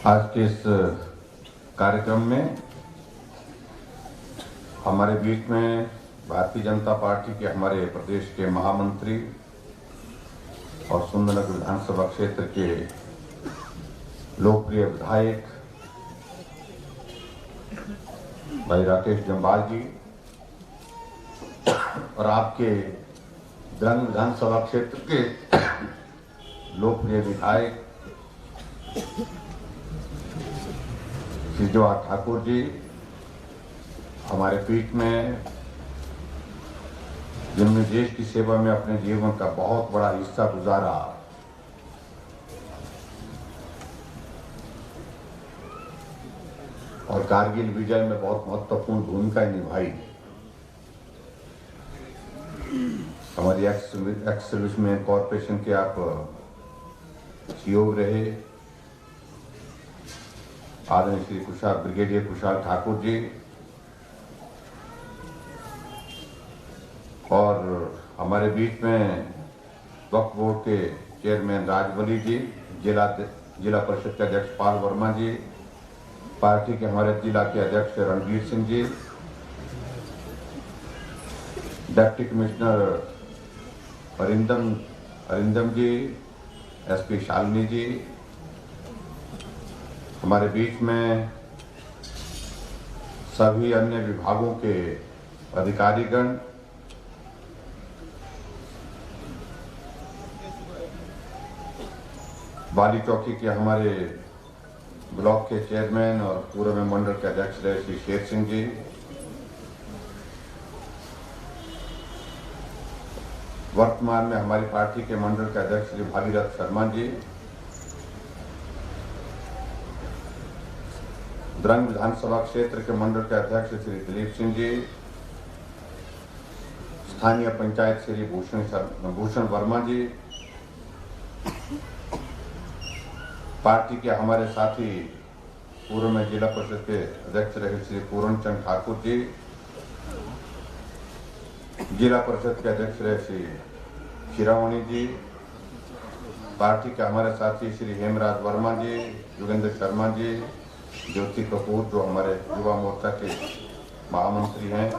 आज के इस कार्यक्रम में हमारे बीच में भारतीय जनता पार्टी के हमारे प्रदेश के महामंत्री और सुंदरनगर विधानसभा क्षेत्र के लोकप्रिय विधायक भाई राकेश जम्वाल जी और आपके द्रंग विधानसभा क्षेत्र के लोकप्रिय विधायक श्री जवाहर ठाकुर जी हमारे बीच में, जिन्होंने देश की सेवा में अपने जीवन का बहुत बड़ा हिस्सा गुजारा और कारगिल विजय में बहुत महत्वपूर्ण भूमिका निभाई। हमारी एक्स सर्विसमैन कॉरपोरेशन के आप सीईओ रहे आदरणीय श्री ब्रिगेडियर कुशाल ठाकुर जी और हमारे बीच में वक्फ बोर्ड के चेयरमैन राजवली जी, जिला परिषद के अध्यक्ष पाल वर्मा जी, पार्टी के हमारे जिला के अध्यक्ष रणवीर सिंह जी, डिप्टी कमिश्नर अरिंदम जी, एसपी शालिनी जी, हमारे बीच में सभी अन्य विभागों के अधिकारीगण, बाली चौकी के हमारे ब्लॉक के चेयरमैन और पूर्व में मंडल के अध्यक्ष रहे श्री शेर सिंह जी, वर्तमान में हमारी पार्टी के मंडल के अध्यक्ष श्री भागीरथ शर्मा जी, द्रंग विधानसभा क्षेत्र के मंडल के अध्यक्ष श्री दिलीप सिंह जी, स्थानीय पंचायत श्री भूषण वर्मा जी, पार्टी के हमारे साथी पूर्व में जिला परिषद के अध्यक्ष रहे श्री पूर्ण चंद ठाकुर जी, जिला परिषद के अध्यक्ष रहे श्री शिरावणी जी, पार्टी के हमारे साथी श्री हेमराज वर्मा जी, योगेंद्र शर्मा जी, ज्योति कपूर जो हमारे युवा मोर्चा के महामंत्री हैं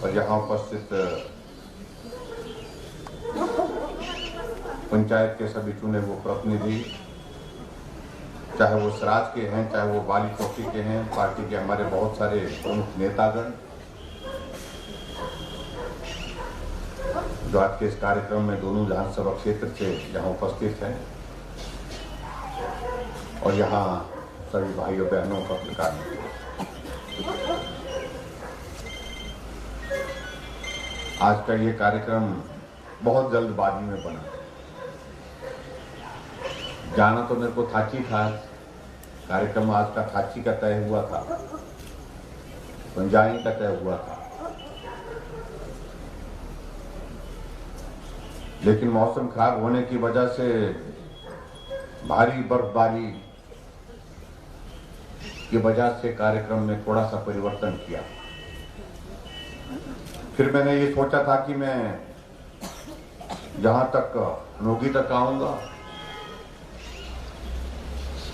और यहाँ उपस्थित पंचायत के सभी चुने हुए प्रतिनिधि, चाहे वो सराज के हैं चाहे वो बाली चौकी के हैं, पार्टी के हमारे बहुत सारे प्रमुख नेतागण जो आज के इस कार्यक्रम में दोनों विधानसभा क्षेत्र से यहाँ उपस्थित हैं और यहाँ सभी भाइयों बहनों का प्रकार। आज का ये कार्यक्रम बहुत जल्दबाजी में बना। जाना तो मेरे को थाची था, कार्यक्रम आज का थाची का तय हुआ था, पंजाई का तय हुआ था, लेकिन मौसम खराब होने की वजह से भारी बर्फबारी की वजह से कार्यक्रम में थोड़ा सा परिवर्तन किया। फिर मैंने ये सोचा था कि मैं जहां तक हनोगी तक आऊंगा,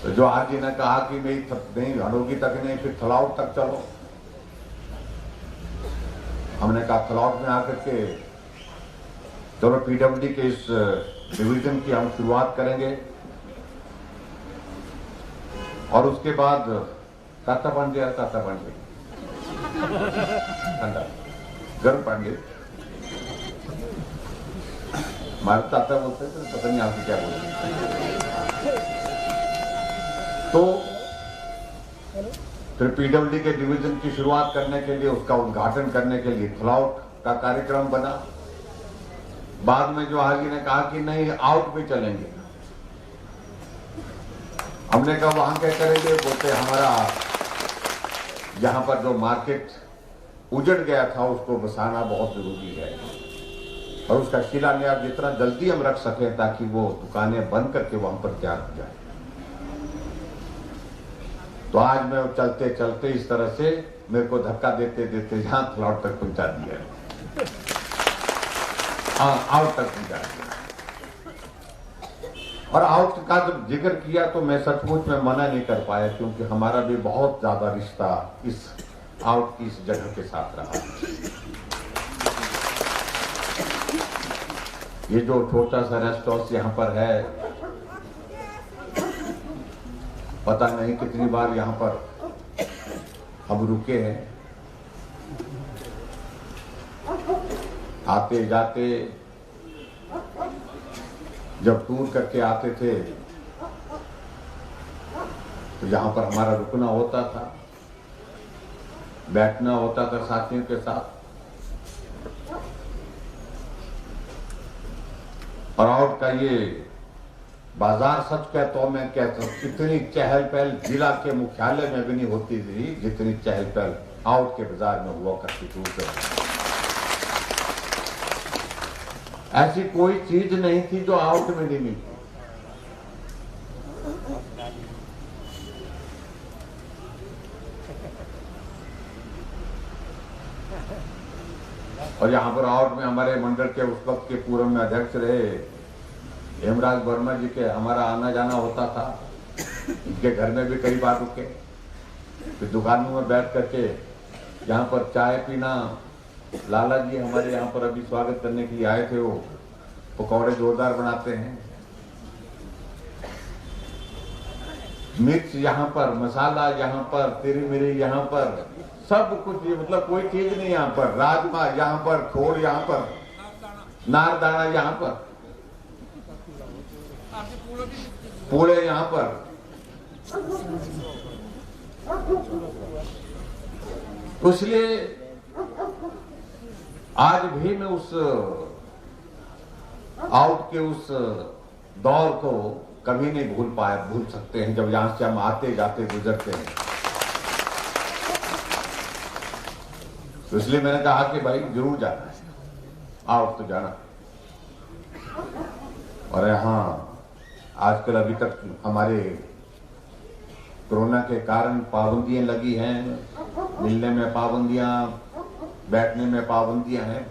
तो जो आज जी ने कहा कि नहीं हनोगी तक नहीं, फिर थलाउट तक चलो। हमने कहा थलाउट में आकर के चलो पीडब्ल्यूडी के इस डिवीजन की हम शुरुआत करेंगे और उसके बाद ताता पांडे गर्म पांडे हमारे ताता बोलते हैं, तो पता नहीं आपको क्या बोलते। तो फिर पीडब्ल्यूडी के डिवीजन की शुरुआत करने के लिए, उसका उद्घाटन करने के लिए थलाउट का कार्यक्रम बना। बाद में जो हाजी ने कहा कि नहीं आउट पे चलेंगे, हमने कहा वहां क्या करेंगे, बोलते हमारा यहाँ पर जो मार्केट उजड़ गया था उसको बसाना बहुत जरूरी है और उसका शिलान्यास जितना जल्दी हम रख सकें ताकि वो दुकानें बंद करके वहां पर तैयार हो जाए। तो आज मैं चलते चलते इस तरह से मेरे को धक्का देते देते जहां थलाउट तक पहुंचा दिया, आउट तक पहुंचा दिया। और आउट का जब जिक्र किया तो मैं सचमुच में मना नहीं कर पाया, क्योंकि हमारा भी बहुत ज्यादा रिश्ता इस आउट की इस जगह के साथ रहा। ये जो छोटा सा रेस्ट हाउस यहाँ पर है, पता नहीं कितनी बार यहाँ पर हम रुके हैं, आते जाते, जब टूर करके आते थे तो यहाँ पर हमारा रुकना होता था, बैठना होता था साथियों के साथ। और आउट का ये बाजार, सच कहता हूं मैं, कहता हूं कितनी चहल पहल जिला के मुख्यालय में भी नहीं होती थी जितनी चहल पहल आउट के बाजार में हुआ करती थी। ऐसी कोई चीज नहीं थी जो आउट में नहीं मिली। और यहाँ पर आउट में हमारे मंडल के उस वक्त के पूर्व में अध्यक्ष रहे हेमराज वर्मा जी के हमारा आना जाना होता था। इनके घर में भी कई बार रुके, फिर दुकानों में बैठ करके यहाँ पर चाय पीना। लाला जी हमारे यहाँ पर अभी स्वागत करने के लिए आए थे, वो पकौड़े जोरदार बनाते हैं। मिर्च यहाँ पर, मसाला यहाँ पर, तिरी मिरी यहाँ पर, सब कुछ, ये मतलब कोई चीज नहीं यहाँ पर। राजमा यहाँ पर, खोड़ यहाँ पर, नारदाना यहाँ पर, पूड़े यहाँ पर। इसलिए आज भी मैं उस आउट के उस दौर को कभी नहीं भूल सकते हैं, जब यहां से हम आते जाते गुजरते हैं। तो इसलिए मैंने कहा कि भाई जरूर जाना है, आउट तो जाना। और यहाँ आजकल अभी तक हमारे कोरोना के कारण पाबंदियां लगी हैं, मिलने में पाबंदियां, बैठने में पाबंदियां हैं।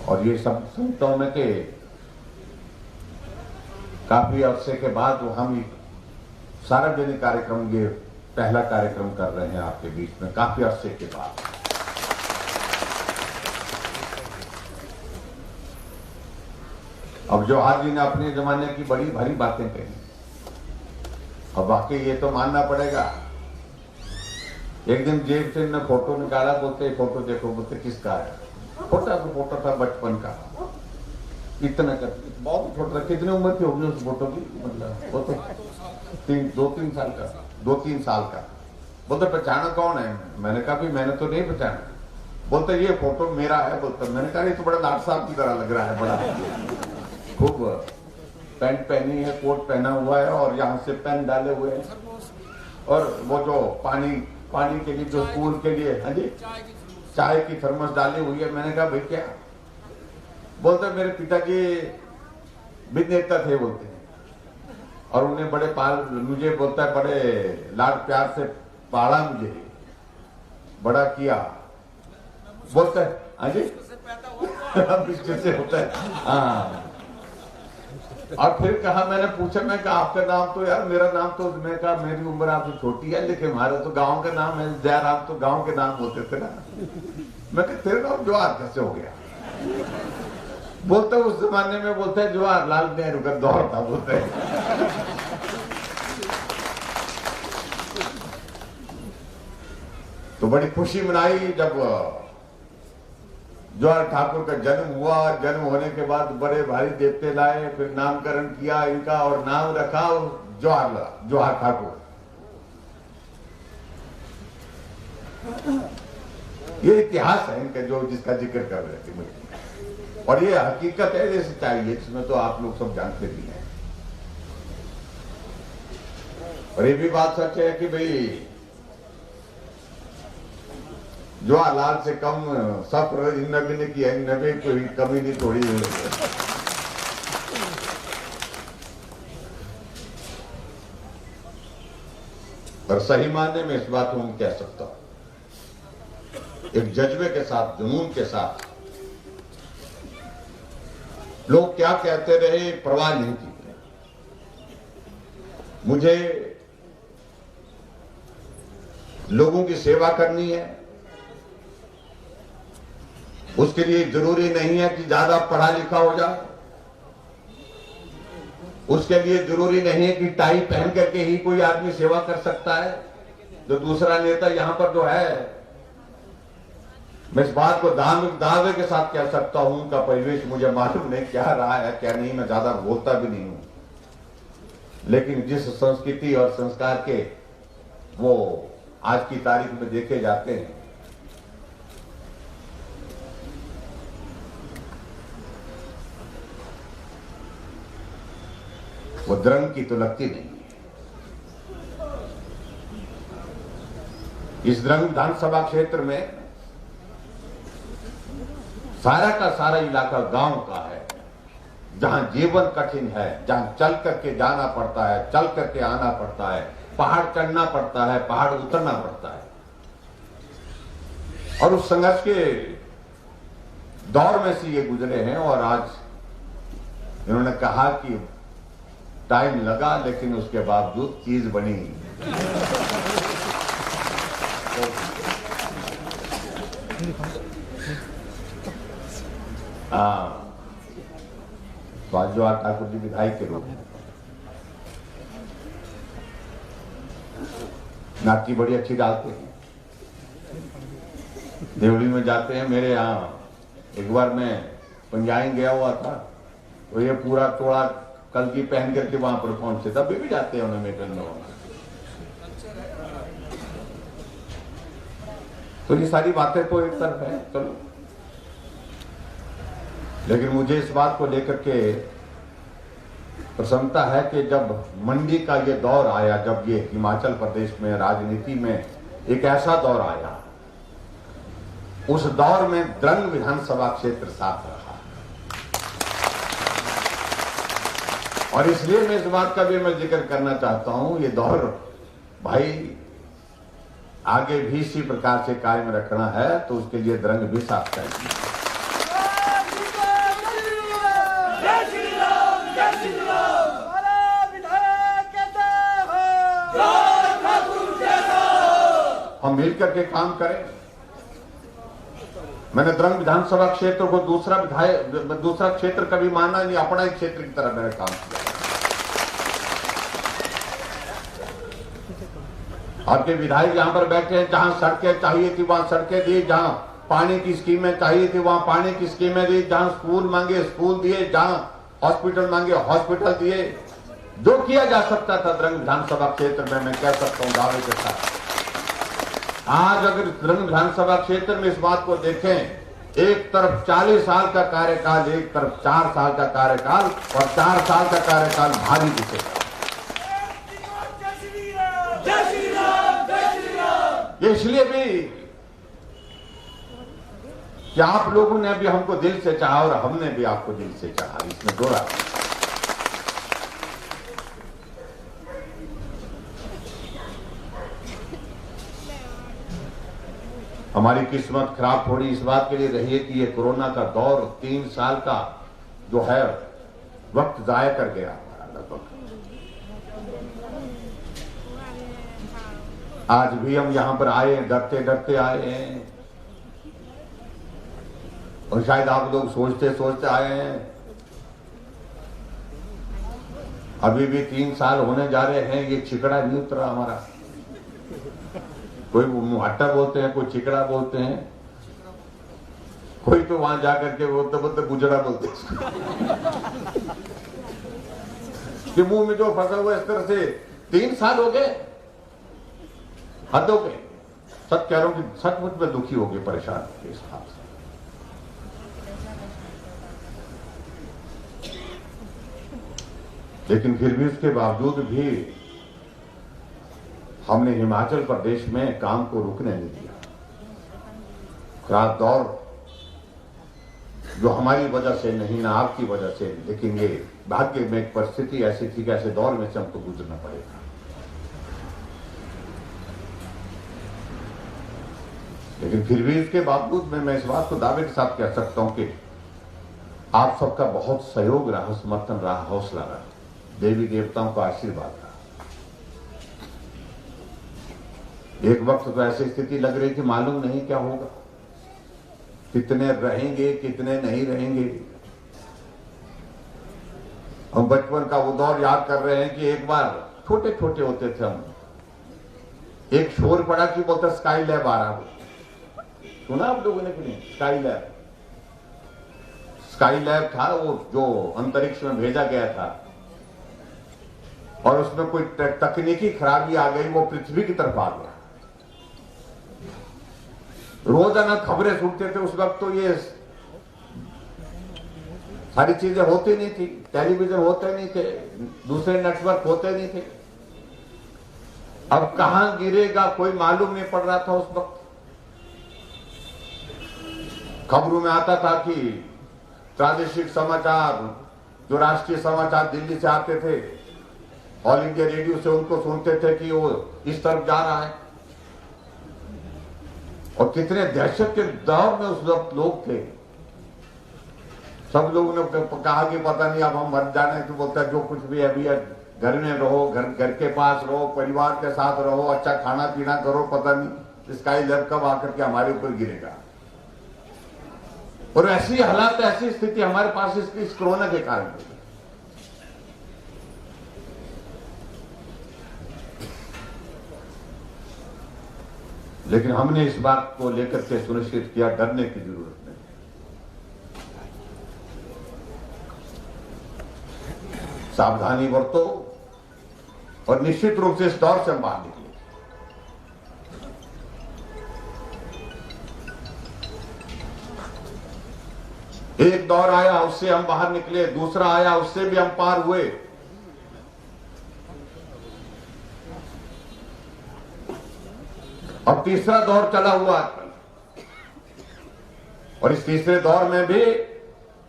और ये सब सुनता हूं मैं कि काफी अरसे के बाद हम सार्वजनिक कार्यक्रम, ये पहला कार्यक्रम कर रहे हैं आपके बीच में, काफी अरसे के बाद। अब जवाहर जी ने अपने जमाने की बड़ी भारी बातें कही, और बाकी ये तो मानना पड़ेगा। एक दिन जेब से ने फोटो निकाला, बोलते फोटो देखो, बोलते किसका है? फोटो था बचपन का, इतना कर, बहुत छोटा। कितनी उम्र की होगी उस फोटो की? मतलब वो तो 2-3 साल का, 2-3 साल का। बोलते पहचाना कौन है? मैंने कहा भी मैंने तो नहीं पहचाना। बोलते ये फोटो मेरा है। बोलते मैंने कहा ये तो बड़ा लाट साहब की तरह लग रहा है, बड़ा खूब पैंट पहनी है, कोट पहना हुआ है, और यहाँ से पेन डाले हुए हैं, और वो जो पानी के लिए, जो स्कूल के लिए, हाँ जी, चाय की थर्मस डाली हुई है। मैंने कहा भाई क्या? बोलते मेरे पिताजी भी नेता थे, बोलते, और उन्हें बड़े मुझे बोलता है बड़े लाड प्यार से पाला, मुझे बड़ा किया। बोलता है हाँ जी से होता है, हाँ। और फिर कहा, मैंने पूछा, मैं कहा आपका नाम तो, यार मेरा नाम तो, मैं कहा मेरी उम्र आपसे छोटी है, लेकिन हमारा तो गांव का नाम है जयराम, तो गांव के नाम होते थे ना। मैं कहा तेरा नाम जवाहर कैसे हो गया? बोलते उस जमाने में, बोलते है जवाहरलाल नेहरू का दौर था, बोलते हैं। तो बड़ी खुशी मनाई जब जवाहर ठाकुर का जन्म हुआ। जन्म होने के बाद बड़े भारी देवते लाए, फिर नामकरण किया इनका, और नाम रखा जवाहर ठाकुर। ये इतिहास है इनका, जो जिसका जिक्र कर रहे थे मुझे, और ये हकीकत है, ये सच्चाई है, इसमें तो आप लोग सब जानते भी हैं। और ये भी बात सच है कि भाई जवाहरलाल से कम सफर इन नबी ने किया, इन नबी कोई कमी नहीं थोड़ी। और सही मायने में इस बात को हम कह सकता हूं, एक जज्बे के साथ, जुनून के साथ लोग क्या कहते रहे परवाह नहीं की। मुझे लोगों की सेवा करनी है, उसके लिए जरूरी नहीं है कि ज्यादा पढ़ा लिखा हो जाए, उसके लिए जरूरी नहीं है कि टाई पहन करके ही कोई आदमी सेवा कर सकता है। जो दूसरा नेता यहां पर जो है, मैं इस बात को दावे के साथ कह सकता हूं, उनका परिवेश मुझे मालूम नहीं क्या रहा है क्या नहीं, मैं ज्यादा बोलता भी नहीं हूं, लेकिन जिस संस्कृति और संस्कार के वो आज की तारीख में देखे जाते हैं, वो द्रंग की तो लगती नहीं। इस द्रंग विधानसभा क्षेत्र में सारा का सारा इलाका गांव का है, जहां जीवन कठिन है, जहां चल करके जाना पड़ता है, चल करके आना पड़ता है, पहाड़ चढ़ना पड़ता है, पहाड़ उतरना पड़ता है। और उस संघर्ष के दौर में से ये गुजरे हैं, और आज इन्होंने कहा कि टाइम लगा लेकिन उसके बावजूद चीज बनी। हाँ, तो आज जो ठाकुर जी विधायक के रूप में नाटी बड़ी अच्छी डालते हैं, देवली में जाते हैं। मेरे यहाँ एक बार मैं पंजाइन गया हुआ था, तो ये पूरा टोला कलगी पहन करके वहां पर पहुंचे, तब भी जाते हैं उन्हें मेटल में। तो ये सारी बातें तो एक तरफ है, चलो, लेकिन मुझे इस बात को लेकर के प्रसन्नता है कि जब मंडी का ये दौर आया, जब ये हिमाचल प्रदेश में राजनीति में एक ऐसा दौर आया, उस दौर में द्रंग विधानसभा क्षेत्र साथ रहा। और इसलिए मैं इस बात का भी मैं जिक्र करना चाहता हूं, ये दौर भाई आगे भी इसी प्रकार से कायम रखना है, तो उसके लिए द्रंग भी साथ चाहिए। हम मिलकर के काम करें। मैंने द्रंग विधानसभा क्षेत्र को दूसरा क्षेत्र कभी माना नहीं, अपना ही क्षेत्र की तरह मैंने काम किया। आपके विधायक यहां पर बैठे हैं, जहां सड़कें चाहिए थी वहां सड़कें दी, जहां पानी की स्कीमें चाहिए थी वहां पानी की स्कीमें दी, जहां स्कूल मांगे स्कूल दिए, जहां हॉस्पिटल मांगे हॉस्पिटल दिए। जो किया जा सकता था द्रंग विधानसभा क्षेत्र में, मैं कह सकता हूं दावे के साथ। आज अगर द्रंग विधानसभा क्षेत्र में इस बात को देखें, एक तरफ 40 साल का कार्यकाल, एक तरफ 4 साल का कार्यकाल, और 4 साल का कार्यकाल भारी दिखेगा। इसलिए भी कि आप लोगों ने भी हमको दिल से चाहा और हमने भी आपको दिल से चाहा, इसमें दो रात। हमारी किस्मत खराब थोड़ी इस बात के लिए रही है कि ये कोरोना का दौर 3 साल का जो है वक्त जाया कर गया लगभग। आज भी हम यहां पर आए हैं, डरते डरते आए हैं, और शायद आप लोग सोचते सोचते आए हैं। अभी भी 3 साल होने जा रहे हैं, ये छिकड़ा नहीं उतरा हमारा। कोई मुहट्टा बोलते हैं, कोई चिकड़ा बोलते हैं, कोई तो वहां जाकर के बोलते बोलते गुजरा बोलते कि मुंह में जो फंसा हुआ इस तरह से 3 साल हो गए, हद हो गए। सच कह रहा हूं कि सचमुच में दुखी हो गए, परेशान हो गए इस हाथ से। लेकिन फिर भी उसके बावजूद भी हमने हिमाचल प्रदेश में काम को रुकने नहीं दिया। खराब दौर जो हमारी वजह से नहीं, ना आपकी वजह से, लेकिन ये भाग्य में एक परिस्थिति ऐसी थी कि ऐसे दौर में से हमको गुजरना पड़ेगा। लेकिन फिर भी इसके बावजूद मैं इस बात को दावे के साथ कह सकता हूं कि आप सबका बहुत सहयोग रहा, समर्थन रहा, हौसला रहा, देवी देवताओं का आशीर्वाद रहा। एक वक्त तो ऐसी स्थिति लग रही थी, मालूम नहीं क्या होगा, कितने रहेंगे कितने नहीं रहेंगे। हम बचपन का वो दौर याद कर रहे हैं कि एक बार छोटे छोटे होते थे हम, एक शोर पड़ा कि बोलते स्काई लैब आ रहा। सुना आप लोगों ने कि नहीं? स्काई लैब था वो जो अंतरिक्ष में भेजा गया था, और उसमें कोई तकनीकी खराबी आ गई, वो पृथ्वी की तरफ आ गया। रोजाना खबरें सुनते थे। उस वक्त तो ये सारी चीजें होती नहीं थी, टेलीविजन होते नहीं थे, दूसरे नेटवर्क होते नहीं थे। अब कहां गिरेगा कोई मालूम नहीं पड़ रहा था। उस वक्त खबरों में आता था कि प्रादेशिक समाचार, जो राष्ट्रीय समाचार दिल्ली से आते थे, ऑल इंडिया रेडियो से उनको सुनते थे कि वो इस तरफ जा रहा है। और कितने दहशत के दौर में उस वक्त लोग थे। सब लोगों ने कहा कि पता नहीं अब हम मर जाने, तो बोलता जो कुछ भी अभी घर में रहो, घर के पास रहो, परिवार के साथ रहो, अच्छा खाना पीना करो, पता नहीं स्काई लैब कब आकर के हमारे ऊपर गिरेगा। और ऐसी हालात, ऐसी स्थिति हमारे पास इस कोरोना के कारण हुई। लेकिन हमने इस बात को लेकर के सुनिश्चित किया, डरने की जरूरत नहीं। सावधानी बरतो और निश्चित रूप से इस दौर से हम बाहर निकले। एक दौर आया, उससे हम बाहर निकले, दूसरा आया, उससे भी हम पार हुए। अब तीसरा दौर चला हुआ है, और इस तीसरे दौर में भी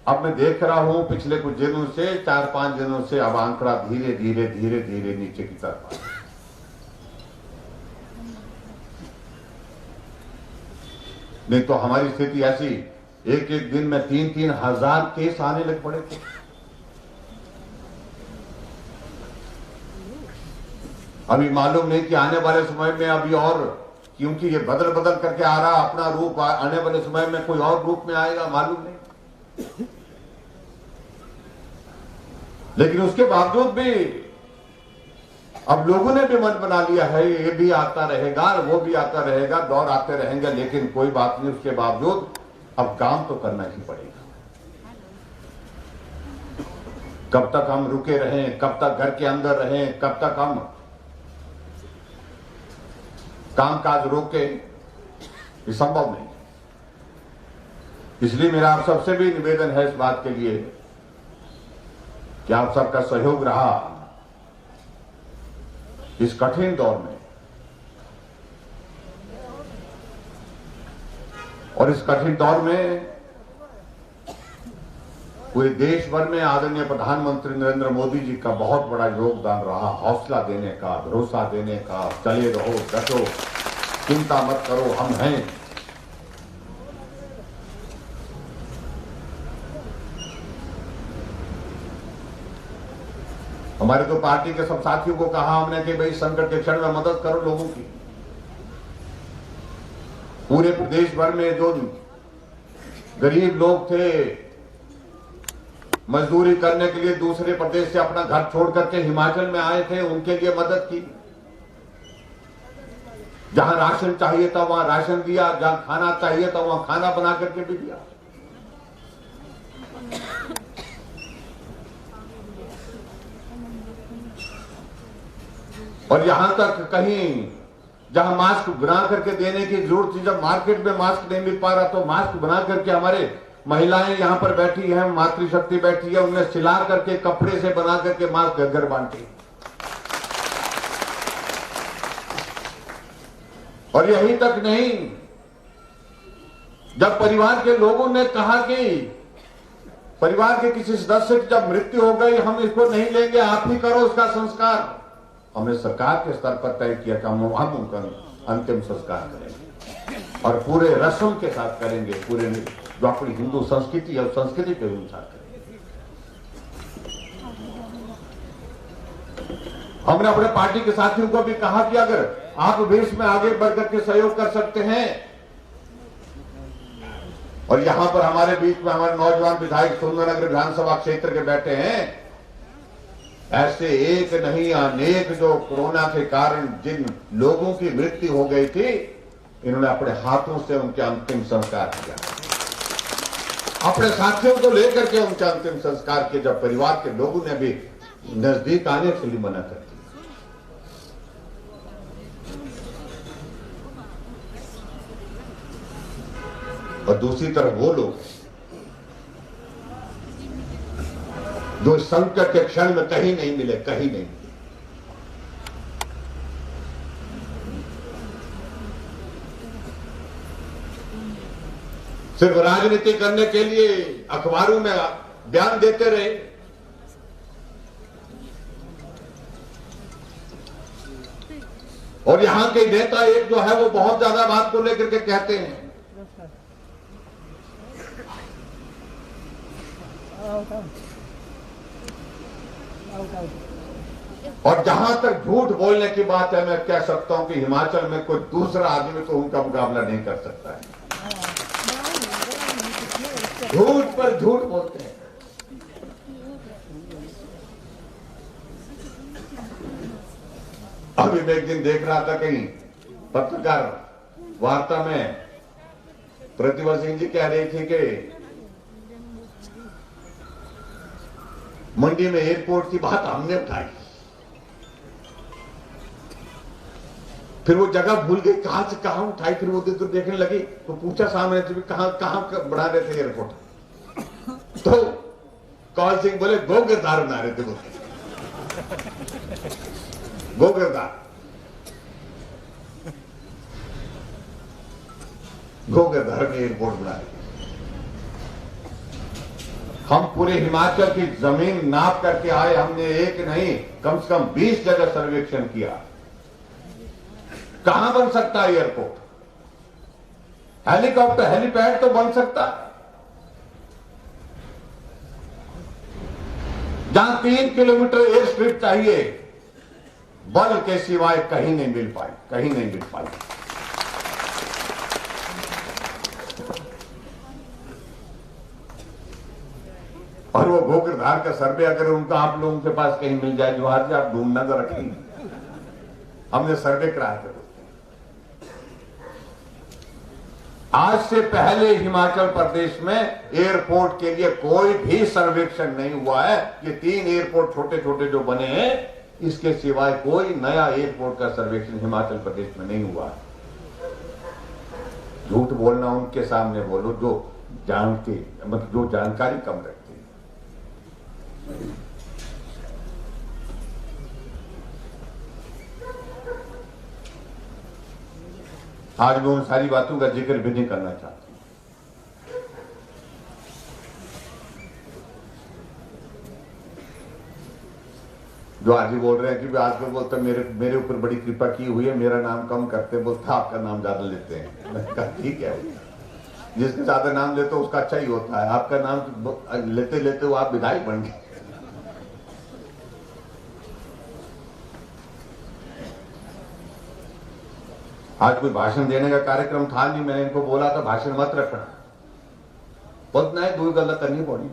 अब मैं देख रहा हूं पिछले कुछ दिनों से, 4-5 दिनों से, अब आंकड़ा धीरे धीरे धीरे धीरे नीचे की तरफ। नहीं तो हमारी स्थिति ऐसी, एक एक दिन में 3-3 हजार केस आने लग पड़े थे। अभी मालूम नहीं कि आने वाले समय में अभी और, क्योंकि ये बदल बदल करके आ रहा अपना रूप, आने वाले समय में कोई और रूप में आएगा, मालूम नहीं। लेकिन उसके बावजूद भी अब लोगों ने भी मन बना लिया है, ये भी आता रहेगा, वो भी आता रहेगा, दौर आते रहेंगे, लेकिन कोई बात नहीं। उसके बावजूद अब काम तो करना ही पड़ेगा। कब तक हम रुके रहें, कब तक घर के अंदर रहें, कब तक हम कामकाज रोके, ये संभव नहीं। इसलिए मेरा आप सबसे भी निवेदन है इस बात के लिए कि आप सबका सहयोग रहा इस कठिन दौर में, और इस कठिन दौर में पूरे देश भर में आदरणीय प्रधानमंत्री नरेंद्र मोदी जी का बहुत बड़ा योगदान रहा, हौसला देने का, भरोसा देने का, चले रहो, डटो, चिंता मत करो, हम हैं। हमारे तो पार्टी के सब साथियों को कहा हमने कि भाई संकट के क्षण में मदद करो लोगों की। पूरे प्रदेश भर में जो गरीब लोग थे, मजदूरी करने के लिए दूसरे प्रदेश से अपना घर छोड़ करके हिमाचल में आए थे, उनके लिए मदद की। जहां राशन चाहिए था वहां राशन दिया, जहां खाना चाहिए था वहां खाना बना करके भी दिया। और यहां तक कहीं जहां मास्क बना करके देने की जरूरत थी, जब मार्केट में मास्क नहीं मिल पा रहा तो मास्क बना करके हमारे महिलाएं यहां पर बैठी हैं, मातृशक्ति बैठी है, उन्हें सिला करके कपड़े से बना करके मास्क घर घर बांटे। और यहीं तक नहीं, जब परिवार के लोगों ने कहा कि परिवार के किसी सदस्य की जब मृत्यु हो गई, हम इसको नहीं लेंगे, आप ही करो उसका संस्कार, हमने सरकार के स्तर पर तय किया कि हम उनका अंतिम संस्कार करेंगे। और पूरे रस्म के साथ करेंगे, पूरे जो अपनी हिंदू संस्कृति है उस संस्कृति के अनुसार करेंगे। हमने अपने पार्टी के साथियों को भी कहा कि अगर आप देश में आगे बढ़कर के सहयोग कर सकते हैं, और यहां पर हमारे बीच में हमारे नौजवान विधायक सुंदरनगर विधानसभा क्षेत्र के बैठे हैं, ऐसे एक नहीं अनेक जो कोरोना के कारण जिन लोगों की मृत्यु हो गई थी, इन्होंने अपने हाथों से उनके अंतिम संस्कार किया, अपने साथियों को लेकर के उनके अंतिम संस्कार किए, जब परिवार के लोगों ने भी नजदीक आने के लिए मना कर दिया। और दूसरी तरफ वो लोग जो संकट के क्षण में कहीं नहीं मिले, कहीं नहीं मिले। सिर्फ राजनीति करने के लिए अखबारों में बयान देते रहे। और यहां के नेता एक जो है वो बहुत ज्यादा बात को लेकर के कहते हैं, और जहां तक झूठ बोलने की बात है, मैं कह सकता हूं कि हिमाचल में कोई दूसरा आदमी तो उनका मुकाबला नहीं कर सकता है। झूठ पर झूठ बोलते हैं। अभी मैं एक दिन देख रहा था कहीं पत्रकार वार्ता में प्रतिभा सिंह जी कह रही थी कि मंडी में एयरपोर्ट की बात हमने उठाई, फिर वो जगह भूल गई कहां से कहां उठाई, फिर वो तो देखने लगी तो पूछा सामने से भी कहां बढ़ा रहे थे एयरपोर्ट, तो कौन सिंह बोले गोगिरदार बना रहे थे, बोले गोगिरदार में एयरपोर्ट बना रहे। हम पूरे हिमाचल की जमीन नाप करके आए, हमने एक नहीं कम से कम 20 जगह सर्वेक्षण किया। कहां बन सकता है एयरपोर्ट? हेलीकॉप्टर हेलीपैड तो बन सकता है। जहां 3 किलोमीटर एयर स्ट्रिप चाहिए, बल के सिवाय कहीं नहीं मिल पाई, कहीं नहीं मिल पाई। और वो गोगिरधार का सर्वे अगर उनका आप लोगों के पास कहीं मिल जाए, जो आज आप ढूंढना तो रखेंगे, हमने सर्वे कराया था। आज से पहले हिमाचल प्रदेश में एयरपोर्ट के लिए कोई भी सर्वेक्षण नहीं हुआ है। ये 3 एयरपोर्ट छोटे छोटे जो बने हैं, इसके सिवाय कोई नया एयरपोर्ट का सर्वेक्षण हिमाचल प्रदेश में नहीं हुआ है। झूठ बोलना उनके सामने बोलो जो जानते, मतलब जो जानकारी कम रखते। आज मैं उन सारी बातों का जिक्र भी नहीं करना चाहता। जो आज ही बोल रहे हैं कि आज को बोलते मेरे ऊपर बड़ी कृपा की हुई है, मेरा नाम कम करते, बोलता आपका नाम ज्यादा लेते हैं। मैं कहा ठीक है, जिसके ज्यादा नाम लेते हो उसका अच्छा ही होता है। आपका नाम लेते लेते वो आप विधायक बन गए। आज कोई भाषण देने का कार्यक्रम था नहीं, मैंने इनको बोला था भाषण मत रखना, बहुत नहीं 2 गलत करनी पड़ी।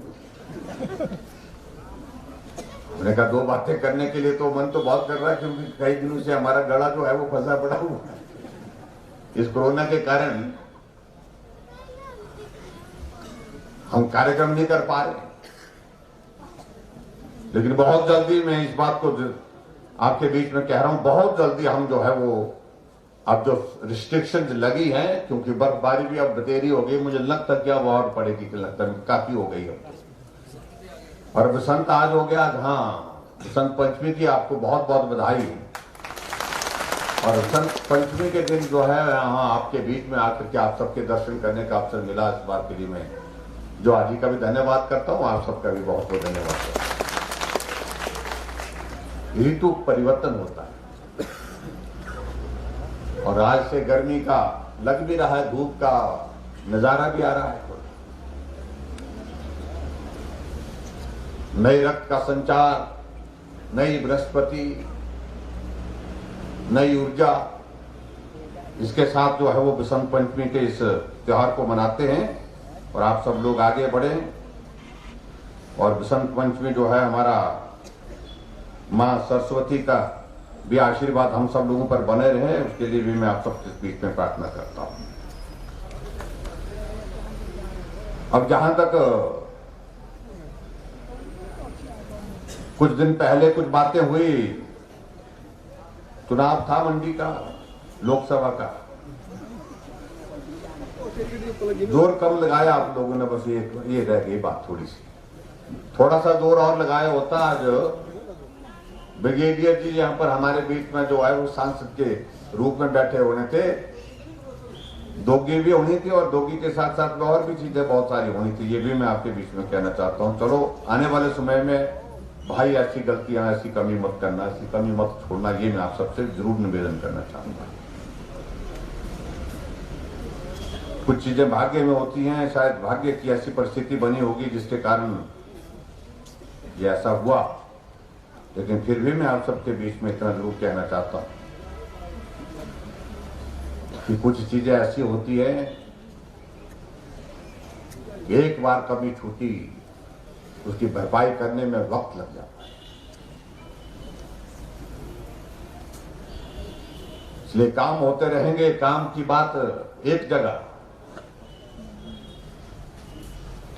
मैंने कहा 2 बातें करने के लिए तो मन तो बहुत कर रहा है, क्योंकि कई दिनों से हमारा गला जो है वो फंसा पड़ा हुआ है। इस कोरोना के कारण हम कार्यक्रम नहीं कर पा रहे, लेकिन बहुत जल्दी मैं इस बात को आपके बीच में कह रहा हूं, बहुत जल्दी हम जो है वो अब जो रिस्ट्रिक्शंस लगी हैं, क्योंकि बर्फबारी भी अब देरी हो गई, मुझे लगता क्या और पड़ेगी, कि लगता है काफी हो गई है। और बसंत आज हो गया, हाँ बसंत पंचमी की आपको बहुत बहुत बधाई। और बसंत पंचमी के दिन जो है यहाँ आपके बीच में आकर के आप सबके दर्शन करने का अवसर मिला, इस बात के लिए मैं जो आज ही का भी धन्यवाद करता हूँ, आप सबका भी बहुत बहुत धन्यवाद करता हूँ। ऋतु परिवर्तन होता है और आज से गर्मी का लग भी रहा है, धूप का नजारा भी आ रहा है। नए रक्त का संचार, नई बृहस्पति, नई ऊर्जा, इसके साथ जो है वो बसंत पंचमी के इस त्योहार को मनाते हैं और आप सब लोग आगे बढ़े। और बसंत पंचमी जो है हमारा मां सरस्वती का भी आशीर्वाद हम सब लोगों पर बने रहे, उसके लिए भी मैं आप सबके बीच में प्रार्थना करता हूं। अब जहां तक कुछ दिन पहले कुछ बातें हुई, चुनाव था मंडी का, लोकसभा का, जोर कम लगाया आप लोगों ने, बस ये रह गई बात थोड़ी सी। थोड़ा सा जोर और लगाया होता, आज ब्रिगेडियर जी यहाँ पर हमारे बीच में जो है वो सांसद के रूप में बैठे होने थे, दोगी भी होनी थी और दोगी के साथ साथ में और भी चीजें बहुत सारी होनी थी, ये भी मैं आपके बीच में कहना चाहता हूँ। चलो आने वाले समय में भाई ऐसी गलतियां, ऐसी कमी मत करना, ऐसी कमी मत छोड़ना, ये मैं आप सबसे जरूर निवेदन करना चाहूंगा। कुछ चीजें भाग्य में होती हैं, शायद भाग्य की ऐसी परिस्थिति बनी होगी जिसके कारण ये ऐसा हुआ, लेकिन फिर भी मैं आप सबके बीच में इतना जरूर कहना चाहता हूं कि कुछ चीजें ऐसी होती है, एक बार कमी छूटी, उसकी भरपाई करने में वक्त लग जाता है। इसलिए काम होते रहेंगे, काम की बात एक जगह।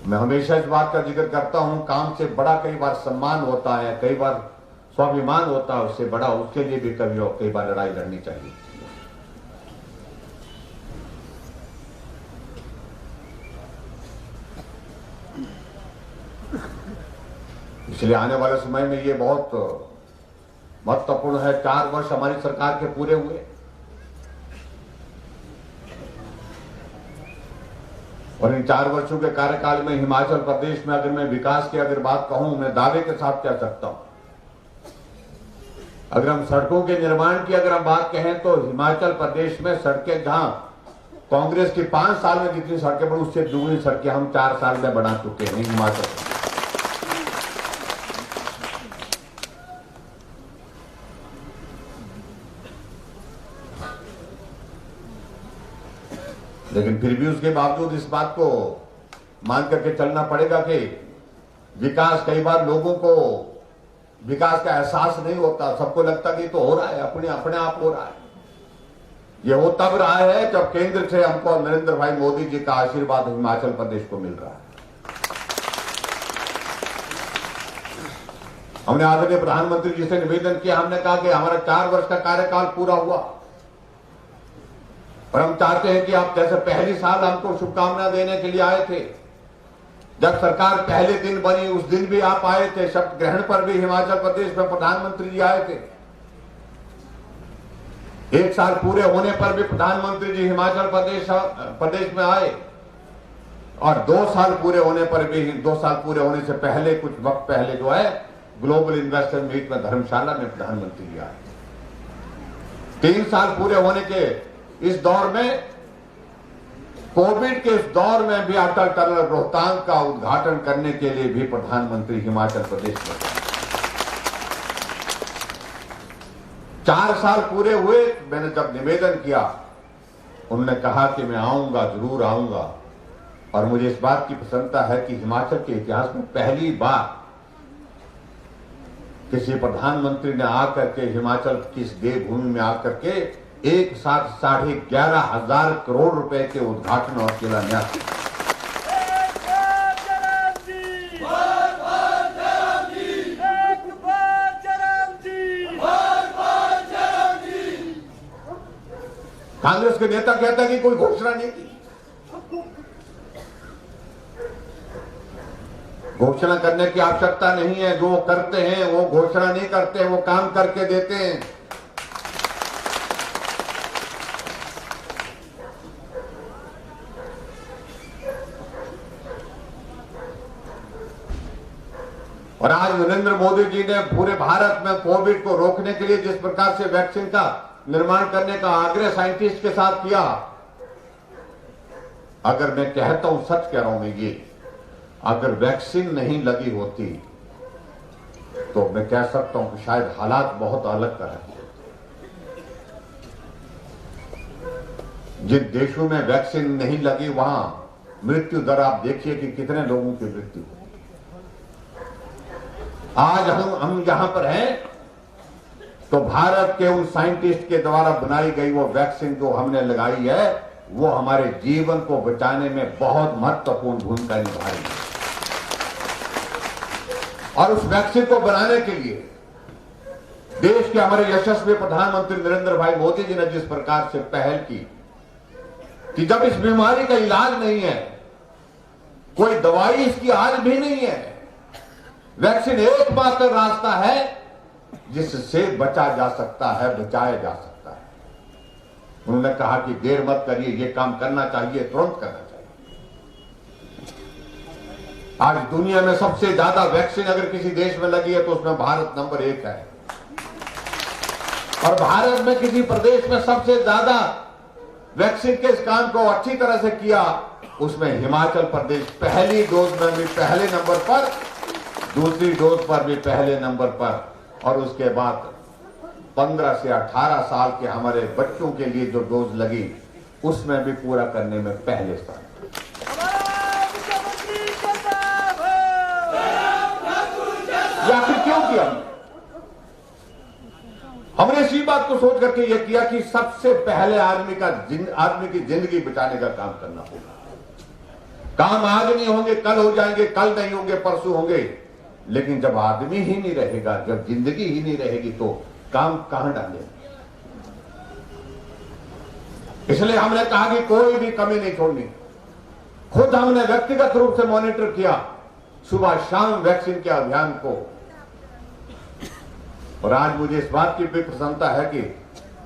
मैं हमेशा इस बात का जिक्र करता हूं, काम से बड़ा कई बार सम्मान होता है, कई बार स्वाभिमान होता है, उससे बड़ा उसके लिए भी कई बार लड़ाई लड़नी चाहिए। इसलिए आने वाले समय में ये बहुत महत्वपूर्ण है। 4 वर्ष हमारी सरकार के पूरे हुए और इन 4 वर्षों के कार्यकाल में हिमाचल प्रदेश में अगर मैं विकास की अगर बात कहूं, मैं दावे के साथ कह सकता हूं, अगर हम सड़कों के निर्माण की अगर हम बात कहें तो हिमाचल प्रदेश में सड़कें जहां कांग्रेस की 5 साल में जितनी सड़कें बनी उससे दुगनी सड़कें हम 4 साल में बना चुके हैं हिमाचल। लेकिन फिर भी उसके बावजूद इस बात को मान करके चलना पड़ेगा कि विकास, कई बार लोगों को विकास का एहसास नहीं होता, सबको लगता कि तो हो रहा है, अपने आप हो रहा है। ये हो तब रहा है जब केंद्र से हमको नरेंद्र भाई मोदी जी का आशीर्वाद हिमाचल प्रदेश को मिल रहा है। हमने आदरणीय प्रधानमंत्री जी से निवेदन किया, हमने कहा कि हमारा 4 वर्ष का कार्यकाल पूरा हुआ और हम चाहते हैं कि आप जैसे पहली साल हमको शुभकामना देने के लिए आए थे, जब सरकार पहले दिन बनी उस दिन भी आप आए थे, शपथ ग्रहण पर भी हिमाचल प्रदेश में प्रधानमंत्री जी आए थे। 1 साल पूरे होने पर भी प्रधानमंत्री जी हिमाचल प्रदेश में आए और 2 साल पूरे होने पर भी, 2 साल पूरे होने से पहले कुछ वक्त पहले जो है ग्लोबल इन्वेस्टर मीट में धर्मशाला में प्रधानमंत्री जी आए। 3 साल पूरे होने के इस दौर में, कोविड के इस दौर में भी अटल टनल रोहतांग का उद्घाटन करने के लिए भी प्रधानमंत्री हिमाचल प्रदेश में। 4 साल पूरे हुए, मैंने जब निवेदन किया उन्होंने कहा कि मैं आऊंगा, जरूर आऊंगा। और मुझे इस बात की प्रसन्नता है कि हिमाचल के इतिहास में पहली बार किसी प्रधानमंत्री ने आकर के हिमाचल की इस देवभूमि में आकर के एक साथ 11,500 करोड़ रुपए के उद्घाटन और शिलान्यास। कांग्रेस के नेता कहता है कि कोई घोषणा नहीं की। घोषणा करने की आवश्यकता नहीं है, जो करते हैं वो घोषणा नहीं करते, वो काम करके देते हैं। और आज नरेंद्र मोदी जी ने पूरे भारत में कोविड को रोकने के लिए जिस प्रकार से वैक्सीन का निर्माण करने का आग्रह साइंटिस्ट के साथ किया, अगर मैं कहता हूं, सच कह रहा हूं मैं, ये अगर वैक्सीन नहीं लगी होती तो मैं कह सकता हूं कि शायद हालात बहुत अलग तरह के होते। जिन देशों में वैक्सीन नहीं लगी वहां मृत्यु दर आप देखिए कि कितने लोगों की मृत्यु हुई। आज हम यहां पर हैं तो भारत के उन साइंटिस्ट के द्वारा बनाई गई वो वैक्सीन जो हमने लगाई है वो हमारे जीवन को बचाने में बहुत महत्वपूर्ण भूमिका निभा रही है। और उस वैक्सीन को बनाने के लिए देश के हमारे यशस्वी प्रधानमंत्री नरेंद्र भाई मोदी जी ने जिस प्रकार से पहल की कि जब इस बीमारी का इलाज नहीं है, कोई दवाई इसकी आज भी नहीं है, वैक्सीन एकमात्र रास्ता है जिससे बचा जा सकता है, बचाया जा सकता है। उन्होंने कहा कि देर मत करिए, ये काम करना चाहिए, तुरंत करना चाहिए। आज दुनिया में सबसे ज्यादा वैक्सीन अगर किसी देश में लगी है तो उसमें भारत नंबर 1 है। और भारत में किसी प्रदेश में सबसे ज्यादा वैक्सीन के इस काम को अच्छी तरह से किया, उसमें हिमाचल प्रदेश पहली डोज में भी पहले नंबर पर, दूसरी डोज पर भी पहले नंबर पर, और उसके बाद 15 से 18 साल के हमारे बच्चों के लिए जो डोज लगी उसमें भी पूरा करने में पहले स्थान। या फिर क्यों किया हमने इसी बात को सोच करके यह किया कि सबसे पहले आदमी की जिंदगी बचाने का काम करना होगा। काम आज नहीं होंगे, कल हो जाएंगे, कल नहीं होंगे, परसों होंगे, लेकिन जब आदमी ही नहीं रहेगा, जब जिंदगी ही नहीं रहेगी तो काम कहां डालेंगे। इसलिए हमने कहा कि कोई भी कमी नहीं छोड़नी। खुद हमने व्यक्तिगत रूप से मॉनिटर किया सुबह शाम वैक्सीन के अभियान को, और आज मुझे इस बात की भी प्रसन्नता है कि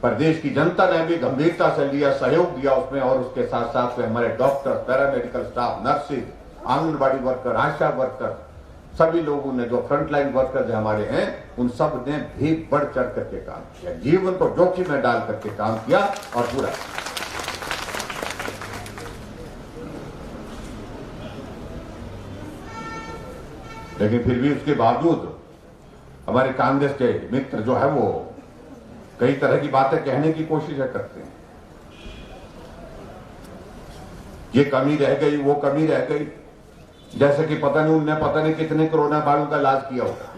प्रदेश की जनता ने भी गंभीरता से लिया, सहयोग दिया उसमें, और उसके साथ साथ में हमारे doctor, paramedical staff, nursing, anganwadi worker, ASHA worker, सभी लोगों ने, जो फ्रंटलाइन वर्कर हमारे हैं, उन सब ने भी बढ़ चढ़ करके काम किया, जीवन को जोखिम में डाल करके काम किया और पूरा। लेकिन फिर भी उसके बावजूद हमारे कांग्रेस के मित्र जो है वो कई तरह की बातें कहने की कोशिश करते हैं। ये कमी रह गई, वो कमी रह गई, जैसे कि पता नहीं कितने कोरोना वालों का इलाज किया होगा।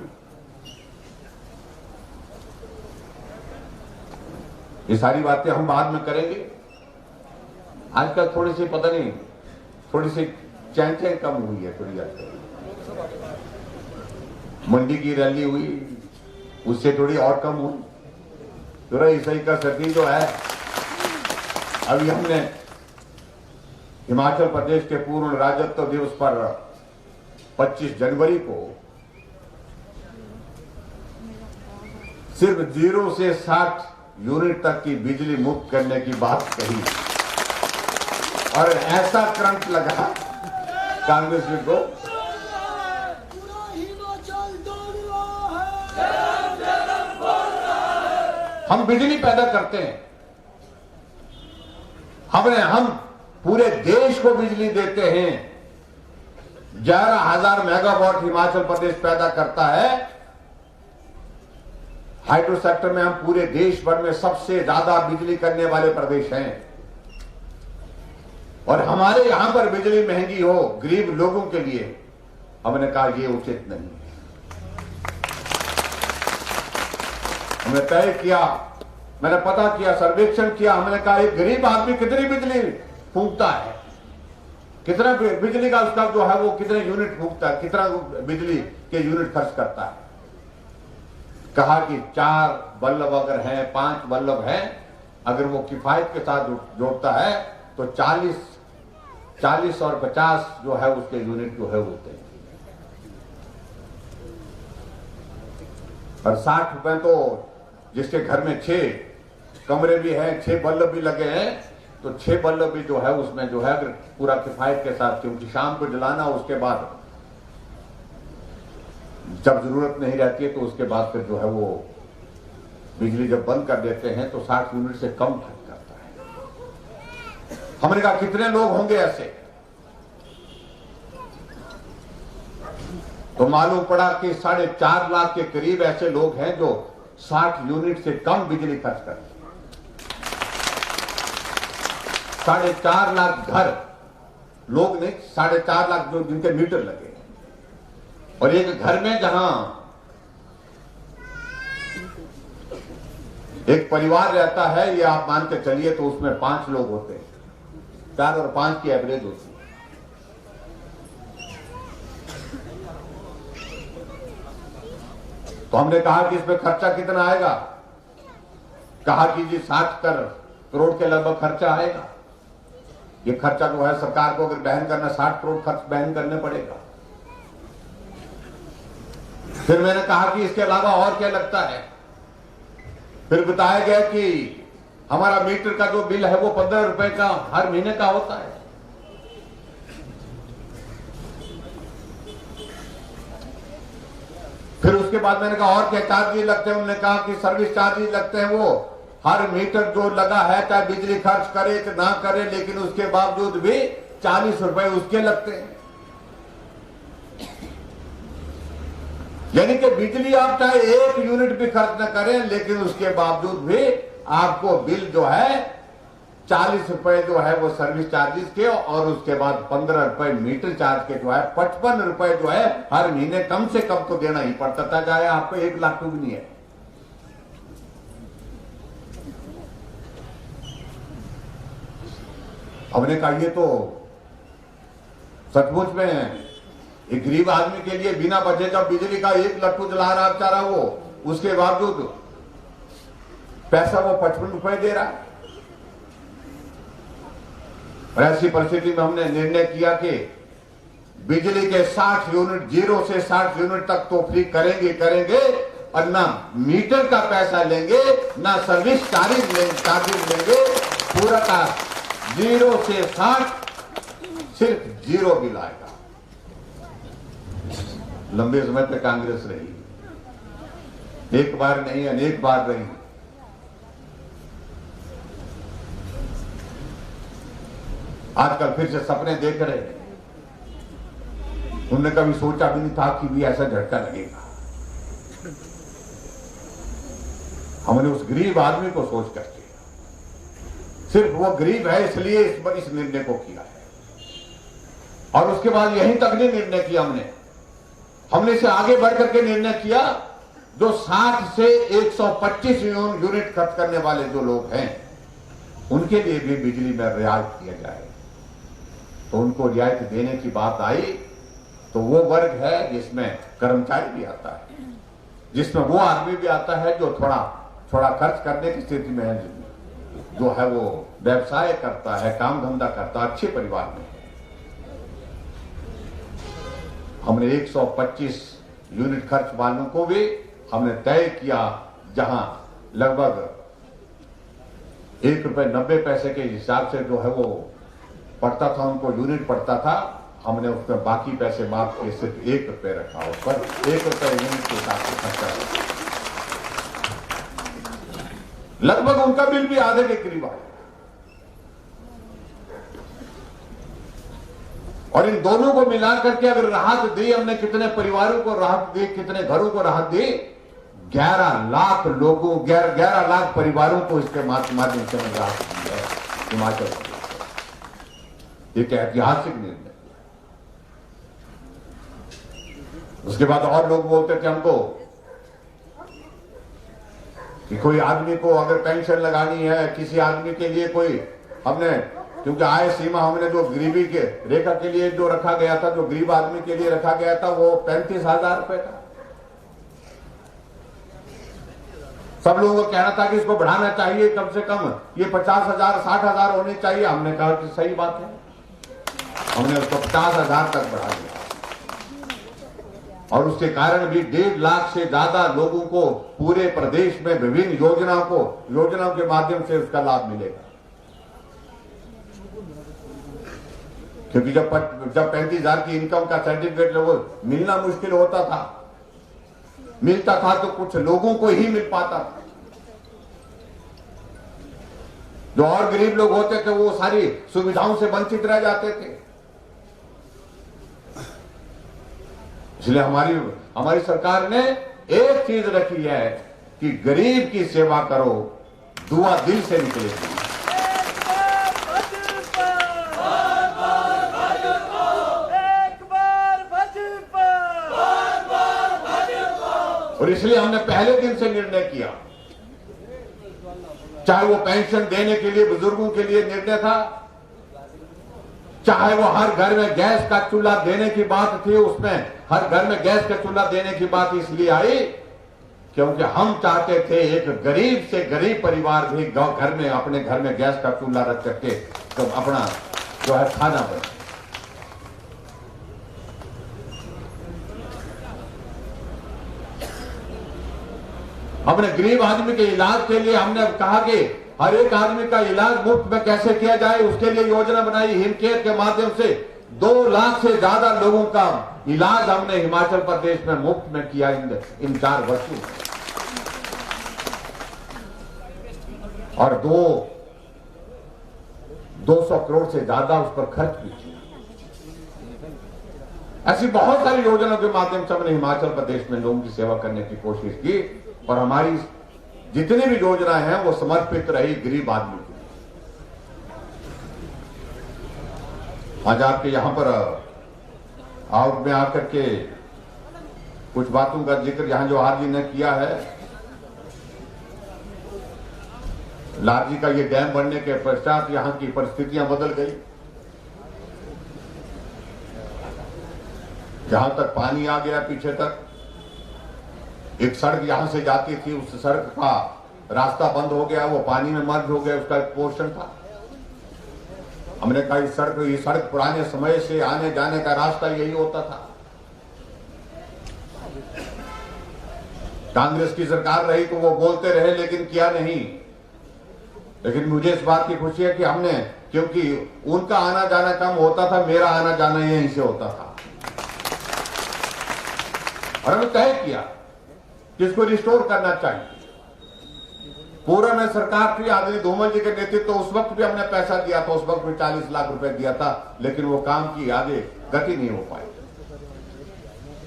ये सारी बातें हम बाद में करेंगे। आजकल थोड़ी सी थोड़ी सी चैन कम हुई है। थोड़ी आजकल मंडी की रैली हुई, उससे थोड़ी और कम हुई। तो ईसाई का सती जो है, अभी हमने हिमाचल प्रदेश के पूर्ण राज्यत्व दिवस पर 25 जनवरी को सिर्फ 0 से 60 यूनिट तक की बिजली मुक्त करने की बात कही, और ऐसा करंट लगा कांग्रेस को। हम बिजली पैदा करते हैं, हम पूरे देश को बिजली देते हैं। 11,000 मेगावाट हिमाचल प्रदेश पैदा करता है। हाइड्रो सेक्टर में हम पूरे देश भर में सबसे ज्यादा बिजली करने वाले प्रदेश हैं, और हमारे यहां पर बिजली महंगी हो गरीब लोगों के लिए, हमने कहा यह उचित नहीं। हमने तय किया, मैंने पता किया, सर्वेक्षण किया, हमने कहा एक गरीब आदमी कितनी बिजली फूंकता है, कितना बिजली का उसका जो है वो कितने यूनिट फूंकता है, कितना बिजली के यूनिट खर्च करता है। कहा कि 4 बल्ब अगर हैं, 5 बल्ब हैं, अगर वो किफायत के साथ जोड़ता है तो 40 और 50 जो है उसके यूनिट जो है होते हैं। और 60 रुपए तो जिसके घर में 6 कमरे भी हैं, 6 बल्ब भी लगे हैं, तो 6 बल्ब भी जो है उसमें जो है अगर पूरा किफायत के साथ, क्योंकि शाम को जलाना, उसके बाद जब जरूरत नहीं रहती है तो उसके बाद फिर जो है वो बिजली जब बंद कर देते हैं तो 60 यूनिट से कम खर्च करता है। हमने कहा कितने लोग होंगे ऐसे, तो मालूम पड़ा कि 4.5 लाख के करीब ऐसे लोग हैं जो 60 यूनिट से कम बिजली खर्च करते हैं। 4.5 लाख घर लोग ने, 4.5 लाख जो जिनके मीटर लगे, और एक घर में जहां एक परिवार रहता है, ये आप मान के चलिए, तो उसमें 5 लोग होते हैं, 4 और 5 की एवरेज होती है। तो हमने कहा कि इसमें खर्चा कितना आएगा, कहा कि जी 60 करोड़ के लगभग खर्चा आएगा। ये खर्चा जो है सरकार को अगर बहन करना, 60 करोड़ खर्च बहन करने पड़ेगा। फिर मैंने कहा कि इसके अलावा और क्या लगता है। फिर बताया गया कि हमारा मीटर का जो बिल है वो 15 रुपए का हर महीने का होता है। फिर उसके बाद मैंने कहा और क्या चार्जेस लगते हैं। उन्होंने कहा कि सर्विस चार्जेस लगते हैं, वो हर मीटर जो लगा है, चाहे बिजली खर्च करे कि ना करे, लेकिन उसके बावजूद भी 40 रुपए उसके लगते हैं। यानी कि बिजली आप चाहे 1 यूनिट भी खर्च न करें, लेकिन उसके बावजूद भी आपको बिल जो है 40 रुपए जो है वो सर्विस चार्जेस के, और उसके बाद 15 रुपए मीटर चार्ज के जो है 55 रुपए जो है हर महीने कम से कम तो देना ही पड़ता था, चाहे आपको 1 लाख भी नहीं है। हमने कहा ये तो सचमुच में एक गरीब आदमी के लिए बिना बचे जब बिजली का 1 लट्टू जला रहा बेचारा, वो उसके बावजूद पैसा वो 55 रुपए दे रहा है। और ऐसी परिस्थिति में हमने निर्णय किया कि बिजली के 60 यूनिट, 0 से 60 यूनिट तक तो फ्री करेंगे, और ना मीटर का पैसा लेंगे, ना सर्विस चार्जेस लेंगे। पूरा का 0 से 60 सिर्फ 0 बिल आएगा। लंबे समय तक कांग्रेस रही, एक बार नहीं अनेक बार रही। आजकल फिर से सपने देख रहे हैं। उन्होंने कभी सोचा भी नहीं था कि भी ऐसा झटका लगेगा। हमने उस गरीब आदमी को सोच करके, सिर्फ वो गरीब है इसलिए इस निर्णय को किया है। और उसके बाद यहीं तक नहीं निर्णय किया हमने इसे आगे बढ़ करके निर्णय किया, जो 60 से 125 यूनिट खर्च करने वाले जो लोग हैं, उनके लिए भी बिजली में रियायत किया जाए। तो उनको रियायत देने की बात आई, तो वो वर्ग है जिसमें कर्मचारी भी आता है, जिसमें वो आदमी भी आता है जो थोड़ा खर्च करने की स्थिति में है, जो है वो व्यवसाय करता है, काम धंधा करता है, अच्छे परिवार में है। हमने 125 यूनिट खर्च वालों को भी हमने तय किया, जहां लगभग 1 रुपए 90 पैसे के हिसाब से जो है वो पड़ता था, उनको यूनिट पड़ता था। हमने उसमें बाकी पैसे माफ के सिर्फ 1 रुपए रखा, उस पर 1 रुपए यूनिट के हिसाब से खर्चा, लगभग उनका बिल भी आधे के करीब आया। और इन दोनों को मिला करके अगर राहत दी हमने, कितने परिवारों को राहत दी, कितने घरों को राहत दी, 11 लाख लोगों, 11 लाख परिवारों को इसके माध्यम से राहत दी है हिमाचल प्रदेश। एक ऐतिहासिक निर्णय। उसके बाद और लोग बोलते थे हमको कि कोई आदमी को अगर पेंशन लगानी है, किसी आदमी के लिए कोई, हमने क्योंकि आय सीमा हमने जो गरीबी के रेखा के लिए जो रखा गया था, जो गरीब आदमी के लिए रखा गया था, वो 35,000 रुपए था। सब लोगों को कहना था कि इसको बढ़ाना चाहिए, कम से कम ये 50,000 60,000 होनी चाहिए। हमने कहा कि सही बात है, हमने उसको 50,000 तक बढ़ा दिया। और उसके कारण भी 1.5 लाख से ज्यादा लोगों को पूरे प्रदेश में विभिन्न योजनाओं के माध्यम से उसका लाभ मिलेगा। क्योंकि जब 35,000 की इनकम का सर्टिफिकेट वो मिलना मुश्किल होता था, मिलता था तो कुछ लोगों को ही मिल पाता था। जो और गरीब लोग होते थे वो सारी सुविधाओं से वंचित रह जाते थे। इसलिए हमारी सरकार ने एक चीज रखी है कि गरीब की सेवा करो, दुआ दिल से निकलेगी। और इसलिए हमने पहले दिन से निर्णय किया, चाहे वो पेंशन देने के लिए बुजुर्गों के लिए निर्णय था, चाहे वो हर घर में गैस का चूल्हा देने की बात थी, उसमें हर घर में गैस का चूल्हा देने की बात इसलिए आई क्योंकि हम चाहते थे एक गरीब से गरीब परिवार भी घर में अपने घर में गैस का चूल्हा रख करके तो अपना जो है खाना बने। हमने गरीब आदमी के इलाज के लिए हमने कहा कि हर एक आदमी का इलाज मुफ्त में कैसे किया जाए, उसके लिए योजना बनाई। हिमकेयर के माध्यम से 2 लाख से ज्यादा लोगों का इलाज हमने हिमाचल प्रदेश में मुफ्त में किया इन 4 वर्षों में। और 200 करोड़ से ज्यादा उस पर खर्च भी किया। ऐसी बहुत सारी योजनाओं के माध्यम से हमने हिमाचल प्रदेश में लोगों की सेवा करने की कोशिश की और हमारी जितनी भी योजनाएं हैं वो समर्पित रही गरीब आदमी के लिए। आज आपके यहां पर आउट में आकर के कुछ बातों का जिक्र यहां जवाहर जी ने किया है। लारजी का ये डैम बनने के पश्चात यहां की परिस्थितियां बदल गई। जहां तक पानी आ गया पीछे तक, एक सड़क यहां से जाती थी, उस सड़क का रास्ता बंद हो गया, वो पानी में मर्ज हो गया, उसका एक पोर्शन था। हमने कहा ये सड़क पुराने समय से आने जाने का रास्ता यही होता था। कांग्रेस की सरकार रही तो वो बोलते रहे लेकिन किया नहीं। लेकिन मुझे इस बात की खुशी है कि हमने, क्योंकि उनका आना जाना कम होता था, मेरा आना जाना यहीं से होता था और हमने तय किया कि इसको रिस्टोर करना चाहिए। पूरा में सरकार थी आदरणीय धूमल जी के नेतृत्व, तो उस वक्त भी हमने पैसा दिया था, उस वक्त भी 40 लाख रुपए दिया था, लेकिन वो काम की आगे गति नहीं हो पाई।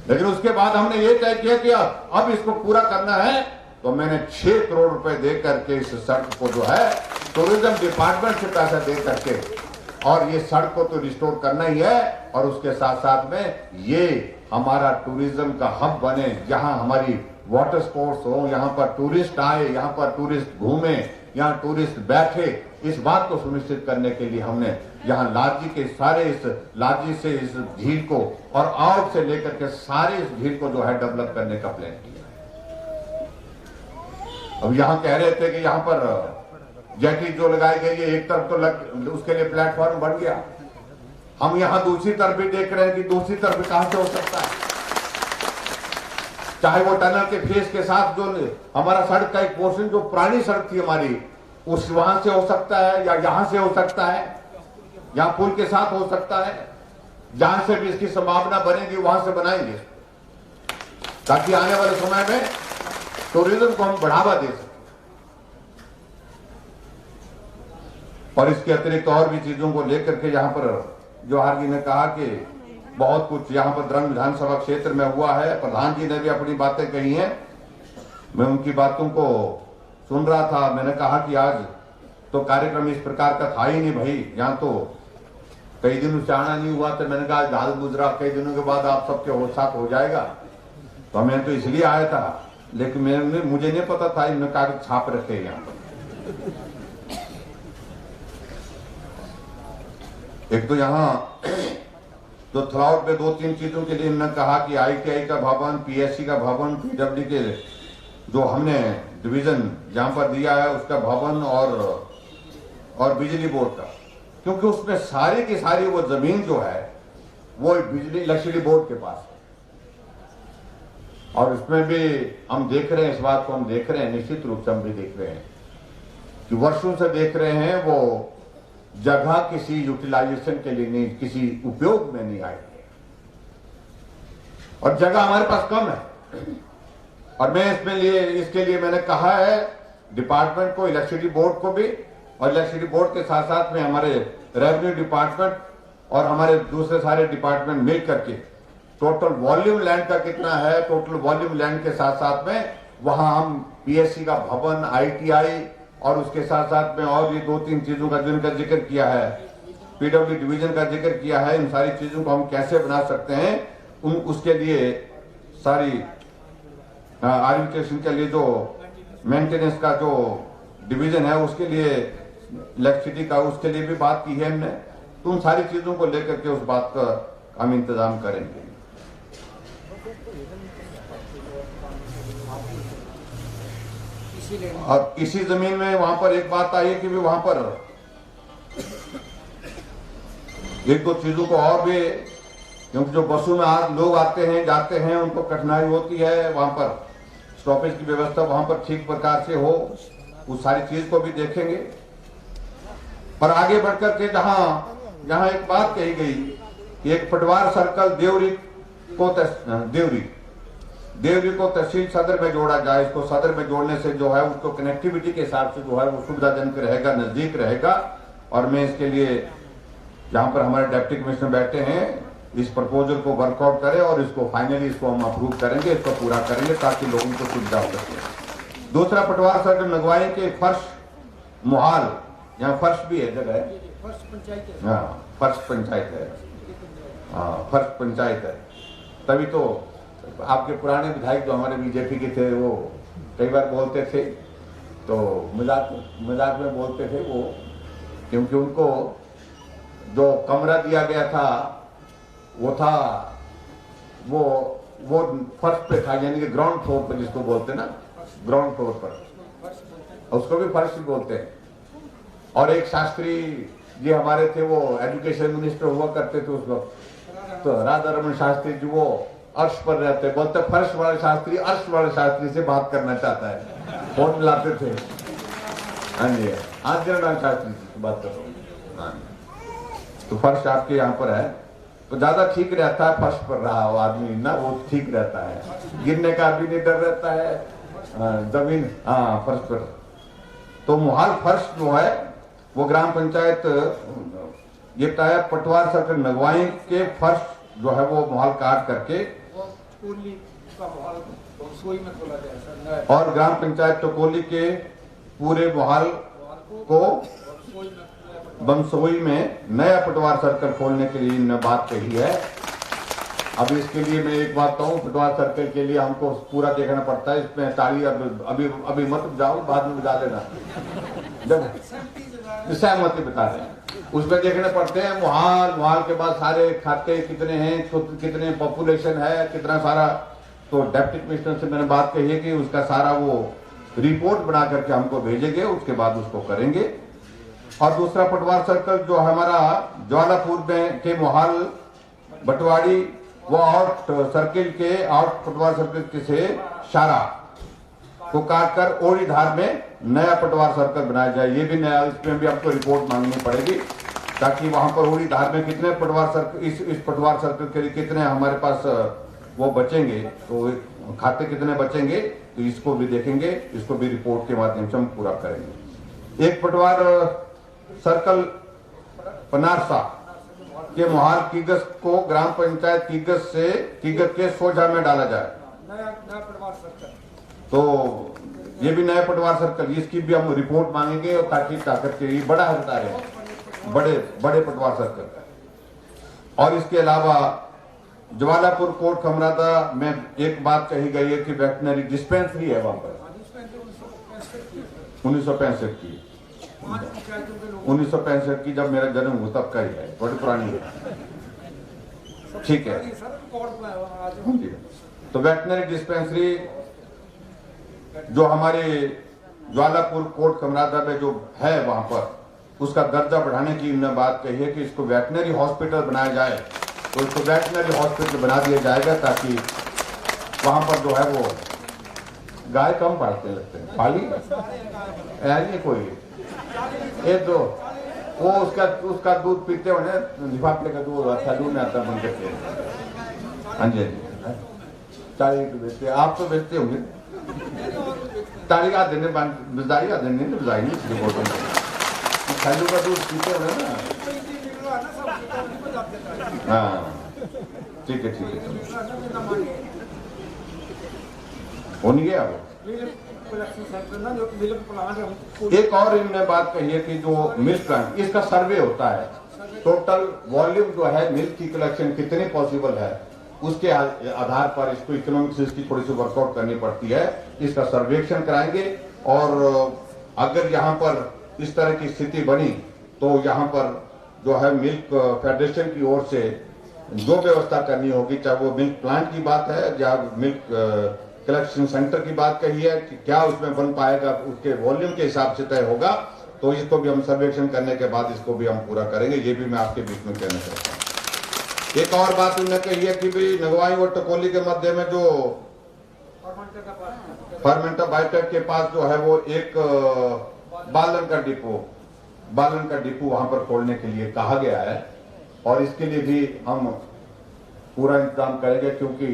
लेकिन उसके बाद हमने ये तय किया कि अब इसको पूरा करना है, तो मैंने 6 करोड़ रुपए दे करके इस सड़क को जो है टूरिज्म डिपार्टमेंट से पैसा दे करके और ये सड़क को तो रिस्टोर करना ही है और उसके साथ साथ में ये हमारा टूरिज्म का हब बने, जहां हमारी वाटर स्पोर्ट्स हो, यहाँ पर टूरिस्ट आए, यहाँ पर टूरिस्ट घूमे, यहाँ टूरिस्ट बैठे। इस बात को सुनिश्चित करने के लिए हमने यहाँ लारजी के सारे इस लारजी से इस झील को और आउट से लेकर के सारे इस झील को जो है डेवलप करने का प्लान किया। अब यहाँ कह रहे थे कि यहाँ पर जेटी जो लगाई गई है, एक तरफ तो उसके लिए प्लेटफॉर्म बन गया, हम यहाँ दूसरी तरफ भी देख रहे हैं कि दूसरी तरफ कहां से हो सकता है। चाहे वो टनल के फेस के साथ जो हमारा सड़क का एक पोर्शन जो पुरानी सड़क थी हमारी, उस वहां से हो सकता है या यहां से हो सकता है, यहां पुल के साथ हो सकता है, जहां से भी इसकी संभावना बनेगी वहां से बनाएंगे, ताकि आने वाले समय में टूरिज्म को हम बढ़ावा दे सकें। और इसके अतिरिक्त और भी चीजों को लेकर के यहाँ पर जवाहर जी ने कहा कि बहुत कुछ यहाँ पर द्रंग विधानसभा क्षेत्र में हुआ है। प्रधान जी ने भी अपनी बातें कही हैं, मैं उनकी बातों को सुन रहा था। मैंने कहा कि आज तो कार्यक्रम इस प्रकार का था ही नहीं भाई, यहाँ तो कई दिनों से आना नहीं हुआ, तो मैंने कहा दाल गुजरा, कई दिनों के बाद आप सबके साथ हो जाएगा, तो मैं तो इसलिए आया था। लेकिन मुझे नहीं पता था इन्होंने कागज छाप रखे हैं यहाँ पर। एक तो यहाँ तो थ्राउट पे 2-3 चीजों के लिए इन्होंने कहा कि ITI का भवन, PSC का भवन, PWD के जो हमने डिवीजन जहां पर दिया है उसका भवन और बिजली बोर्ड का, क्योंकि उसमें सारी की सारी वो जमीन जो है वो बिजली इलेक्ट्रिसिटी बोर्ड के पास है। और उसमें भी हम देख रहे हैं, इस बात को हम देख रहे हैं, निश्चित रूप से हम भी देख रहे हैं कि वर्षों से देख रहे हैं वो जगह किसी यूटिलाइजेशन के लिए नहीं, किसी उपयोग में नहीं आई और जगह हमारे पास कम है। और मैं इसके लिए मैंने कहा है डिपार्टमेंट को, इलेक्ट्रिसिटी बोर्ड को भी और इलेक्ट्रिसिटी बोर्ड के साथ साथ में हमारे रेवेन्यू डिपार्टमेंट और हमारे दूसरे सारे डिपार्टमेंट मिल करके टोटल वॉल्यूम लैंड का कितना है, टोटल वॉल्यूम लैंड के साथ साथ में वहां हम पीएससी का भवन, ITI और उसके साथ साथ में और ये 2-3 चीजों का जिनका जिक्र किया है, पीडब्ल्यू डिवीजन का जिक्र किया है, इन सारी चीजों को हम कैसे बना सकते हैं, उसके लिए सारी आर्बिट्रेशन के लिए जो मेंटेनेंस का जो डिवीजन है उसके लिए इलेक्ट्रिसिटी का, उसके लिए भी बात की है हमने। तो उन सारी चीजों को लेकर के उस बात का हम इंतजाम करेंगे। और इसी जमीन में वहां पर एक बात आई कि भी वहां पर एक दो चीजों को और भी, क्योंकि जो बसों में लोग आते हैं जाते हैं उनको कठिनाई होती है, वहां पर स्टॉपेज की व्यवस्था वहां पर ठीक प्रकार से हो, उस सारी चीज को भी देखेंगे। पर आगे बढ़कर के जहां एक बात कही गई कि एक पटवार सर्कल देवरी को तहसील सदर में जोड़ा जाए, इसको सदर में जोड़ने से जो है उसको कनेक्टिविटी के हिसाब से जो है वो सुविधाजनक रहेगा, नजदीक रहेगा। और मैं इसके लिए जहां पर हमारे डिप्टी कमिश्नर बैठे हैं इस प्रपोजल को वर्कआउट करें और इसको फाइनली इसको हम अप्रूव करेंगे, इसको पूरा करेंगे ताकि लोगों को सुविधा हो सके। दूसरा पटवार सर्कल नगवाई के फर्श मुहाल, यहाँ फर्श भी है जगह है, फर्श पंचायत है, हाँ फर्श पंचायत है। तभी तो आपके पुराने विधायक जो हमारे बीजेपी के थे वो कई बार बोलते थे, तो मजाक में बोलते थे वो, क्योंकि उनको जो कमरा दिया गया था वो फर्स्ट पे था, यानी कि ग्राउंड फ्लोर पर, जिसको बोलते ना ग्राउंड फ्लोर पर, उसको भी फर्स्ट बोलते हैं। और एक शास्त्री जी हमारे थे, वो एजुकेशन मिनिस्टर हुआ करते थे उस वक्त, तो राधा रमन शास्त्री जी वो अर्श पर रहते, बोलते फर्श वाले शास्त्री अर्श वाले शास्त्री से बात करना चाहता है, फोन मिलाते थे। हाँ जी, आज जयराम शास्त्री जी की बात कर रहा हूँ। हाँ, तो फर्श आपके यहाँ पर है तो ज्यादा ठीक रहता है, फर्श पर रहा हो आदमी ना, वो ठीक रहता है, गिरने का भी नहीं डर रहता है जमीन, हाँ फर्श पर। तो मुहाल फर्श जो है वो ग्राम पंचायत ये बताया पटवार सर्कल नगवाई के फर्श जो है वो मुहाल काट करके और ग्राम पंचायत टकोली के पूरे मुहाल को बमसोई में नया पटवार सर्कल खोलने के लिए इन्होंने बात कही है। अब इसके लिए मैं एक बात कहूँ, पटवार सर्कल के लिए हमको पूरा देखना पड़ता है, इसमें ताली अभी मत जाओ, बाद में बजा लेना जब सहमति बता रहे हैं, उसमें देखने पड़ते हैं मुहाल के बाद सारे खाते कितने हैं, कितने पॉपुलेशन है, कितना सारा। तो डिप्टी कमिश्नर से मैंने बात कही है कि उसका सारा वो रिपोर्ट बना करके हमको भेजेंगे, उसके बाद उसको करेंगे। और दूसरा पटवार सर्कल जो हमारा ज्वालापुर में के मुहाल बटवाड़ी वो आउट सर्किल के आउट पटवार सर्कल के से शारा को काटकर ओड़ी धार में नया पटवार सर्कल बनाया जाए। ये भी नया, इसमें भी आपको रिपोर्ट मांगनी पड़ेगी ताकि वहां पर ओड़ी धार में कितने पटवार सर्कल, इस पटवार सर्कल के लिए कितने हमारे पास वो बचेंगे, तो खाते कितने बचेंगे, तो इसको भी देखेंगे, इसको भी रिपोर्ट के माध्यम से हम पूरा करेंगे। एक पटवार सर्कल पनारसा के मुहाल कीगस को ग्राम पंचायत कीगस के सोझा में डाला जाए, नया पटवार सर्कल। तो ये भी नया पटवार सर्कल, इसकी भी हम रिपोर्ट मांगेंगे और ताकि ताकत के लिए बड़ा होता है, बड़े पटवार सर्कल। और इसके अलावा ज्वालापुर कोट खमरादा में एक बात कही गई है कि वेटनरी डिस्पेंसरी है वहां पर 1965 की, 1965 की जब मेरा जन्म हुआ तब का ही है, बड़ी पुरानी है, ठीक है। तो वेटनरी डिस्पेंसरी जो हमारे ज्वालापुर कोट कमरादा में जो है वहां पर, उसका दर्जा बढ़ाने की इन्होंने बात कही है कि इसको वेटनरी हॉस्पिटल बनाया जाए, तो इसको वेटनरी हॉस्पिटल बना दिया जाएगा ताकि वहां पर जो है वो गाय कम पालते लगते हैं, पाली है कोई ये तो वो उसका दूध पीते होने लिफाफे का दूध अच्छा दूध में आता बन के। हाँ जी, चाली तो बेचते, आप तो बेचते होंगे, ताली का देने बजाई का देने बजाई नहीं, खालू का दूध पीते हो ना? हाँ ठीक है हो नहीं गया। एक और इन्होंने बात कही है कि जो मिल्क प्लांट इसका सर्वे होता है, टोटल वॉल्यूम जो है मिल्क की कलेक्शन कितनी पॉसिबल है उसके आधार पर इसको इकोनॉमिक्स इसकी थोड़ी सी वर्कआउट करनी पड़ती है। इसका सर्वेक्षण कराएंगे और अगर यहाँ पर इस तरह की स्थिति बनी तो यहाँ पर जो है मिल्क फेडरेशन की ओर से जो व्यवस्था करनी होगी, चाहे वो मिल्क प्लांट की बात है या मिल्क कलेक्शन सेंटर की बात कही है कि क्या उसमें बन पाएगा, उसके वॉल्यूम के हिसाब से तय होगा। तो इसको भी हम सर्वेक्षण करने के बाद इसको भी हम पूरा करेंगे। ये भी मैं आपके बीच में कहना चाहता हूँ। एक और बात उन्होंने कही है कि भाई नगवाई और टकोली के मध्य में जो फर्मेंटा बायोटेक के पास जो है वो एक बालन का डिपो वहां पर खोलने के लिए कहा गया है और इसके लिए भी हम पूरा इंतजाम करेंगे, क्योंकि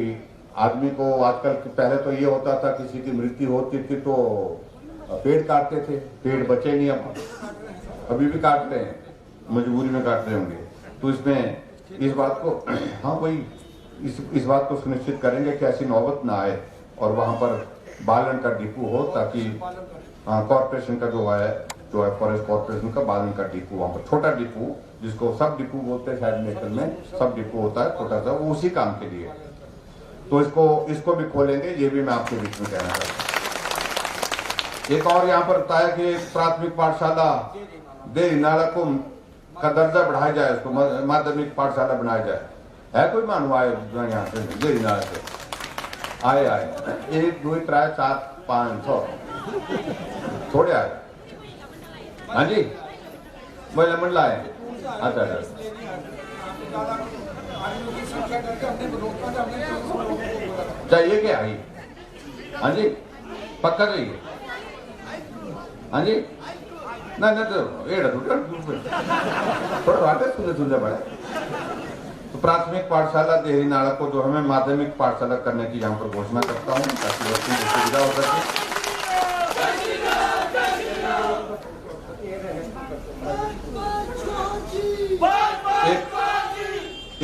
आदमी को आजकल पहले तो ये होता था किसी की मृत्यु होती थी तो पेड़ काटते थे, पेड़ बचे नहीं, अब अभी भी काट रहे हैं, मजबूरी में काट रहे होंगे। तो इसमें इस बात को हाँ वही इस बात को सुनिश्चित करेंगे कि ऐसी नौबत ना आए और वहां पर बालन का डिपो हो, ताकि कॉर्पोरेशन का जो है फॉरेस्ट कॉर्पोरेशन का बालन का डिपो, वहां पर छोटा डिपो जिसको सब डिपो बोलते हैं, शायद मेटल में सब डिपो होता है छोटा सा, वो उसी काम के लिए। तो इसको भी खोलेंगे, ये भी मैं आपके बीच में कहना चाहता हूँ। एक और यहाँ पर बताया कि प्राथमिक पाठशाला देरी नाला को का दर्जा बढ़ाया जाए, उसको माध्यमिक पाठशाला बनाया जाए। है कोई मानव आए यहाँ से देरी नाला से आए 1 2 3 4 5 6 थोड़े आए। हाँ जी महिला मंडला है। अच्छा चाहिए क्या? हाँ जी पक्का चाहिए। हाँ जी ना तो थोड़ा वाटे सुनते पड़े। तो प्राथमिक पाठशाला देहरी नाला को जो हमें माध्यमिक पाठशाला करने की यहाँ पर घोषणा करता हूँ, ताकि बच्चों की सुविधा हो सके।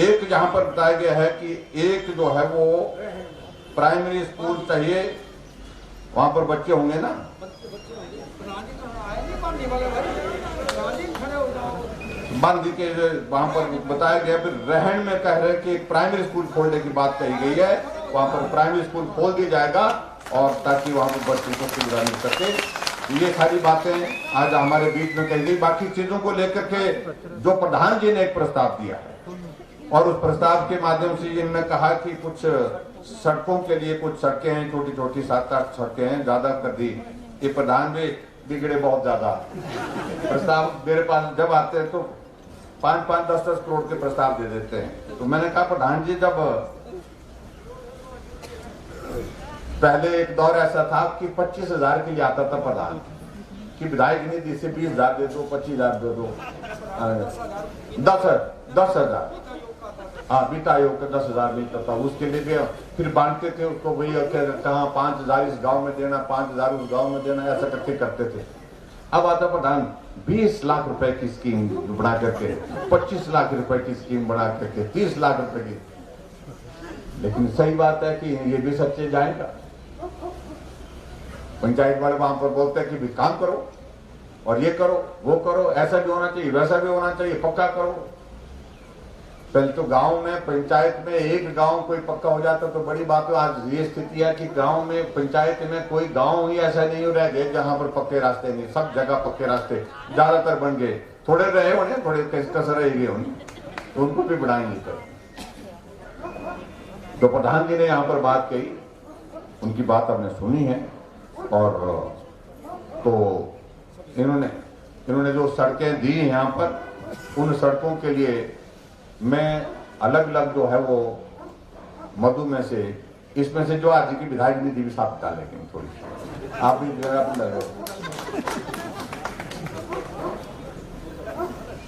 एक यहाँ पर बताया गया है कि एक जो है वो प्राइमरी स्कूल चाहिए, वहां पर बच्चे होंगे ना, बांदी के वहां पर बताया गया। फिर रहन में कह रहे हैं कि प्राइमरी स्कूल खोलने की बात कही गई है, वहां पर प्राइमरी स्कूल खोल दिया जाएगा और ताकि वहां पर बच्चों को सुविधा मिल सके। ये सारी बातें आज हमारे बीच में कही गई। बाकी चीजों को लेकर के जो प्रधान जी ने एक प्रस्ताव दिया है और उस प्रस्ताव के माध्यम से इन्होंने कहा कि कुछ सड़कों के लिए कुछ सड़कें हैं, छोटी छोटी 7-8 सड़कें हैं, ज्यादा कर दी। ये प्रधान भी बिगड़े बहुत ज्यादा। प्रस्ताव मेरे पास जब आते हैं तो 5-5 10-10 करोड़ के प्रस्ताव दे देते हैं। तो मैंने कहा प्रधान जी, जब पहले एक दौर ऐसा था कि 25,000 के लिए आता था प्रधान कि विधायक निधि से 20,000 दे दो, 25,000 दे दो, 10,000 हाँ वित्त आयोग का 10,000 मिलता था। उसके लिए भी फिर बांटते थे उसको, भैया कहाँ 5,000 इस गांव में देना, 5,000 उस गांव में देना, ऐसा करते थे। अब आता प्रधान 20 लाख रुपए की स्कीम बना करके, 25 लाख रुपए की स्कीम बना करके, 30 लाख रुपए की। लेकिन सही बात है कि ये भी सच्चे जाएगा। पंचायत वाले वहां पर बोलते हैं कि भी काम करो और ये करो वो करो, ऐसा भी होना चाहिए वैसा भी होना चाहिए, पक्का करो। पहले तो गांव में पंचायत में एक गांव कोई पक्का हो जाता तो बड़ी बात है। आज ये स्थिति है कि गांव में पंचायत में कोई गांव ही ऐसा नहीं रह गए जहां पर पक्के रास्ते नहीं, सब जगह पक्के रास्ते ज्यादातर बन गए। थोड़े रहे होने, थोड़े कसर रह गए होने, तो उनको भी बढ़ाएंगे। तो प्रधान जी ने यहाँ पर बात कही, उनकी बात हमने सुनी है और तो इन्होंने जो सड़कें दी हैं यहाँ पर, उन सड़कों के लिए मैं अलग अलग जो है वो मधु में से इसमें से जो आज की विधायक निधि भी साथ डालेंगे थोड़ी, आप भी जरा लगे।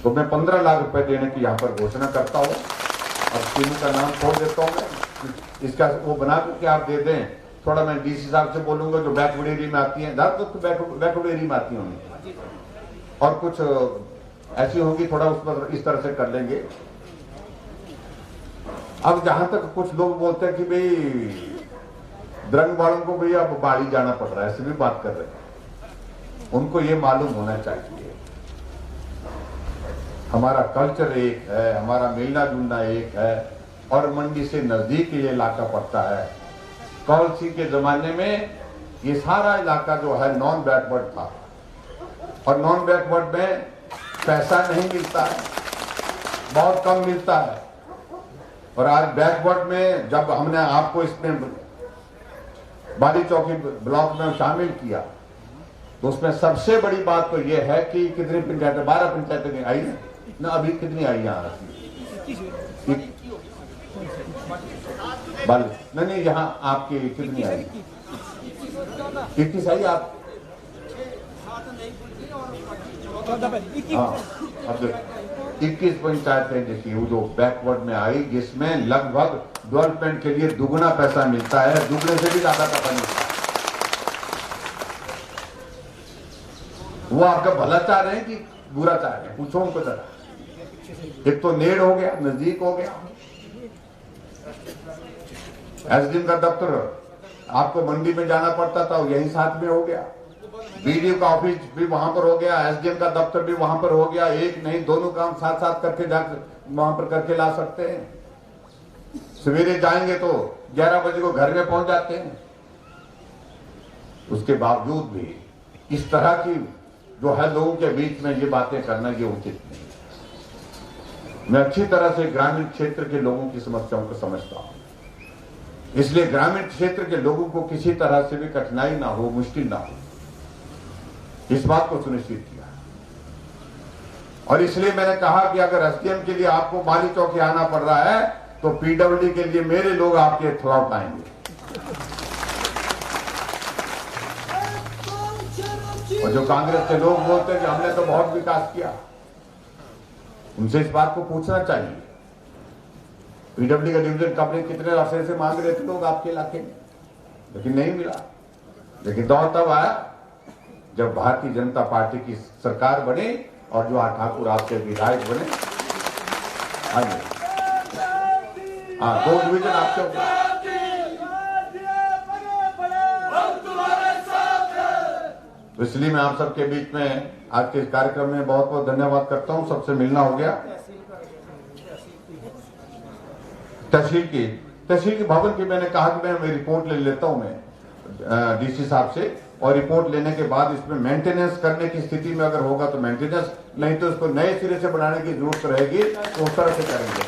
तो मैं 15 लाख रुपए देने की यहाँ पर घोषणा करता हूँ और स्कीम का नाम छोड़ देता हूँ मैं। इसका वो बना करके आप दे दें। थोड़ा मैं डीसी साहब से बोलूंगा जो बैकवर्ड एरिया में आती है, ज्यादातर तो बैकवर्ड एरिया में आती होंगी, और कुछ ऐसी होगी थोड़ा उस पर इस तरह से कर लेंगे। अब जहां तक कुछ लोग बोलते हैं कि भाई द्रंग वालों को भी अब बाड़ी जाना पड़ रहा है, ऐसी भी बात कर रहे हैं। उनको ये मालूम होना चाहिए हमारा कल्चर एक है, हमारा मिलना जुलना एक है, और मंडी से नजदीक ये इलाका पड़ता है। कौलसी के जमाने में ये सारा इलाका जो है नॉन बैकवर्ड था, और नॉन बैकवर्ड में पैसा नहीं मिलता है, बहुत कम मिलता है। और आज बैकवर्ड में जब हमने आपको इसमें बाली चौकी ब्लॉक में शामिल किया, तो उसमें सबसे बड़ी बात तो यह है कि कितनी पंचायतें, 12 पंचायतें आई ना, अभी कितनी आई यहाँ नहीं, यहाँ आपकी कितनी आई? 21 आई आप? हाँ, अब 21 पंचायतें देखिए वो जो बैकवर्ड में आई, जिसमें लगभग डेवलपमेंट के लिए दुगना पैसा मिलता है, दुगने से भी ज्यादा पैसा मिलता है। वो आपका भला चाह रहे हैं कि बुरा चाह रहे हैं? पूछो उनको जरा। एक तो नेड़ हो गया, नजदीक हो गया, एसडीएम का दफ्तर आपको मंडी में जाना पड़ता था, यही साथ में हो गया। बीडीओ का ऑफिस भी वहां पर हो गया, एसडीएम का दफ्तर भी वहां पर हो गया। एक नहीं दोनों काम साथ साथ करके जाकर वहां पर करके ला सकते हैं। सवेरे जाएंगे तो 11 बजे को घर में पहुंच जाते हैं। उसके बावजूद भी इस तरह की जो है लोगों के बीच में ये बातें करना ये उचित नहीं। मैं अच्छी तरह से ग्रामीण क्षेत्र के लोगों की समस्याओं को समझता हूं, इसलिए ग्रामीण क्षेत्र के लोगों को किसी तरह से भी कठिनाई ना हो, मुश्किल ना हो, इस बात को सुनिश्चित किया। और इसलिए मैंने कहा कि अगर एसडीएम के लिए आपको बाली चौकी आना पड़ रहा है तो पीडब्ल्यूडी के लिए मेरे लोग आपके खिलाफ आएंगे। और जो कांग्रेस के लोग बोलते हैं कि हमने तो बहुत विकास किया, उनसे इस बात को पूछना चाहिए। पीडब्ल्यूडी का डिवीजन कंपनी कितने अरसे से मांग रहे थे लोग आपके इलाके में, लेकिन नहीं मिला। लेकिन दौर तब आया जब भारतीय जनता पार्टी की सरकार बनी और जो ठाकुर आपके विधायक बने। हाँ, 2 डिवीजन आपके। तो इसलिए मैं आप सबके बीच में आज के कार्यक्रम में बहुत बहुत धन्यवाद करता हूं। सबसे मिलना हो गया। तहसील की भवन की मैंने कहा कि मैं रिपोर्ट ले लेता हूं मैं डीसी साहब से, और रिपोर्ट लेने के बाद इसमें मेंटेनेंस करने की स्थिति में अगर होगा तो मेंटेनेंस, नहीं तो इसको नए सिरे से बनाने की जरूरत रहेगी तो उस तरह से करेंगे।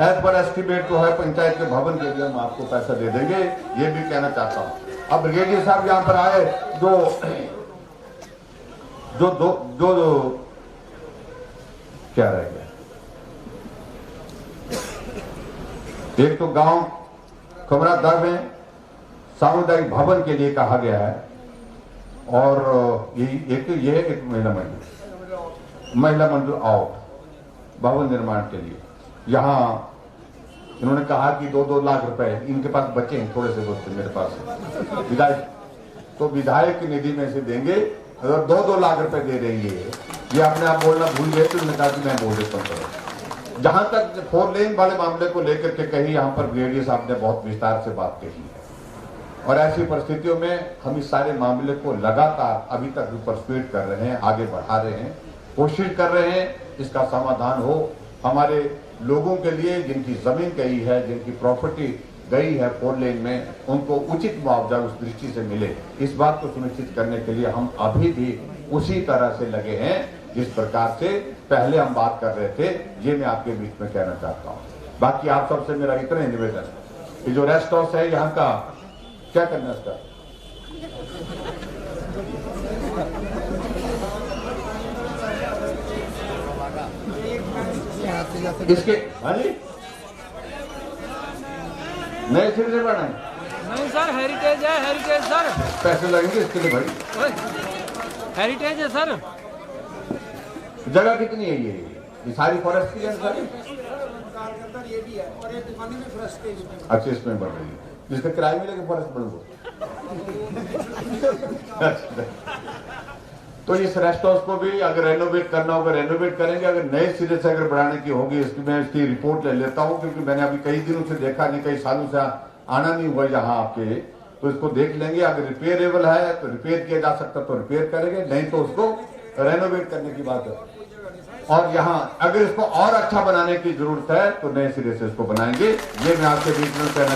एज पर एस्टिमेट जो है पंचायत के भवन के लिए हम आपको पैसा दे देंगे, ये भी कहना चाहता हूं। अब ब्रिगेडियर साहब यहां पर आए, जो क्या रह गया, एक तो गांव कमरादर में सामुदायिक भवन के लिए कहा गया है, और एक महिला मंडल आउट भवन निर्माण के लिए यहां इन्होंने कहा कि 2-2 लाख रुपए इनके पास बचे हैं, थोड़े से दोस्त मेरे पास विधायक, तो विधायक की निधि में से देंगे। अगर 2-2 लाख रुपए दे रही है, ये अपने आप बोलना भूल गए तो उन्होंने कहा कि मैं बोल देता हूँ। जहां तक 4 लेन वाले मामले को लेकर के कही, यहाँ पर ब्रिगेडियर साहब ने बहुत विस्तार से बात कही है, और ऐसी परिस्थितियों में हम इस सारे मामले को लगातार अभी तक परसुएट कर रहे हैं, आगे बढ़ा रहे हैं, कोशिश कर रहे हैं इसका समाधान हो। हमारे लोगों के लिए जिनकी जमीन गई है, जिनकी प्रॉपर्टी गई है 4 लेन में, उनको उचित मुआवजा उस दृष्टि से मिले, इस बात को सुनिश्चित करने के लिए हम अभी भी उसी तरह से लगे हैं जिस प्रकार से पहले हम बात कर रहे थे। ये मैं आपके बीच में कहना चाहता हूँ। बाकी आप सबसे मेरा इतना ही निवेदन है कि जो रेस्ट हाउस है यहाँ का क्या करना है इसके, हाँ जी, नए सिरे से बनाए? नहीं सर, हेरिटेज है, हेरिटेज सर। पैसे लगेंगे इसके लिए भाई? हेरिटेज है सर। जगह कितनी है ये सारी फॉरेस्ट की है सारी? ये भी है और एक दुकानें में फॉरेस्ट के। अच्छा, इसमें बढ़ रही है, जिसका किराया मिलेगा फॉरेस्ट बंद हो। तो इस रेस्ट हाउस को भी अगर रेनोवेट करना होगा रेनोवेट करेंगे, अगर नए सिरे से अगर बढ़ाने की होगी इसकी मैं इसकी रिपोर्ट ले लेता हूं, क्योंकि मैंने अभी कई दिनों से देखा नहीं, कई सालों से आना नहीं हुआ यहाँ आपके, तो इसको देख लेंगे। अगर रिपेयरेबल है तो रिपेयर किया जा सकता तो रिपेयर करेंगे, नहीं तो उसको रेनोवेट करने की बात है। और यहाँ अगर इसको और अच्छा बनाने की जरूरत है तो नए सिरे से इसको बनाएंगे। ये मैं आपके बीच में कहना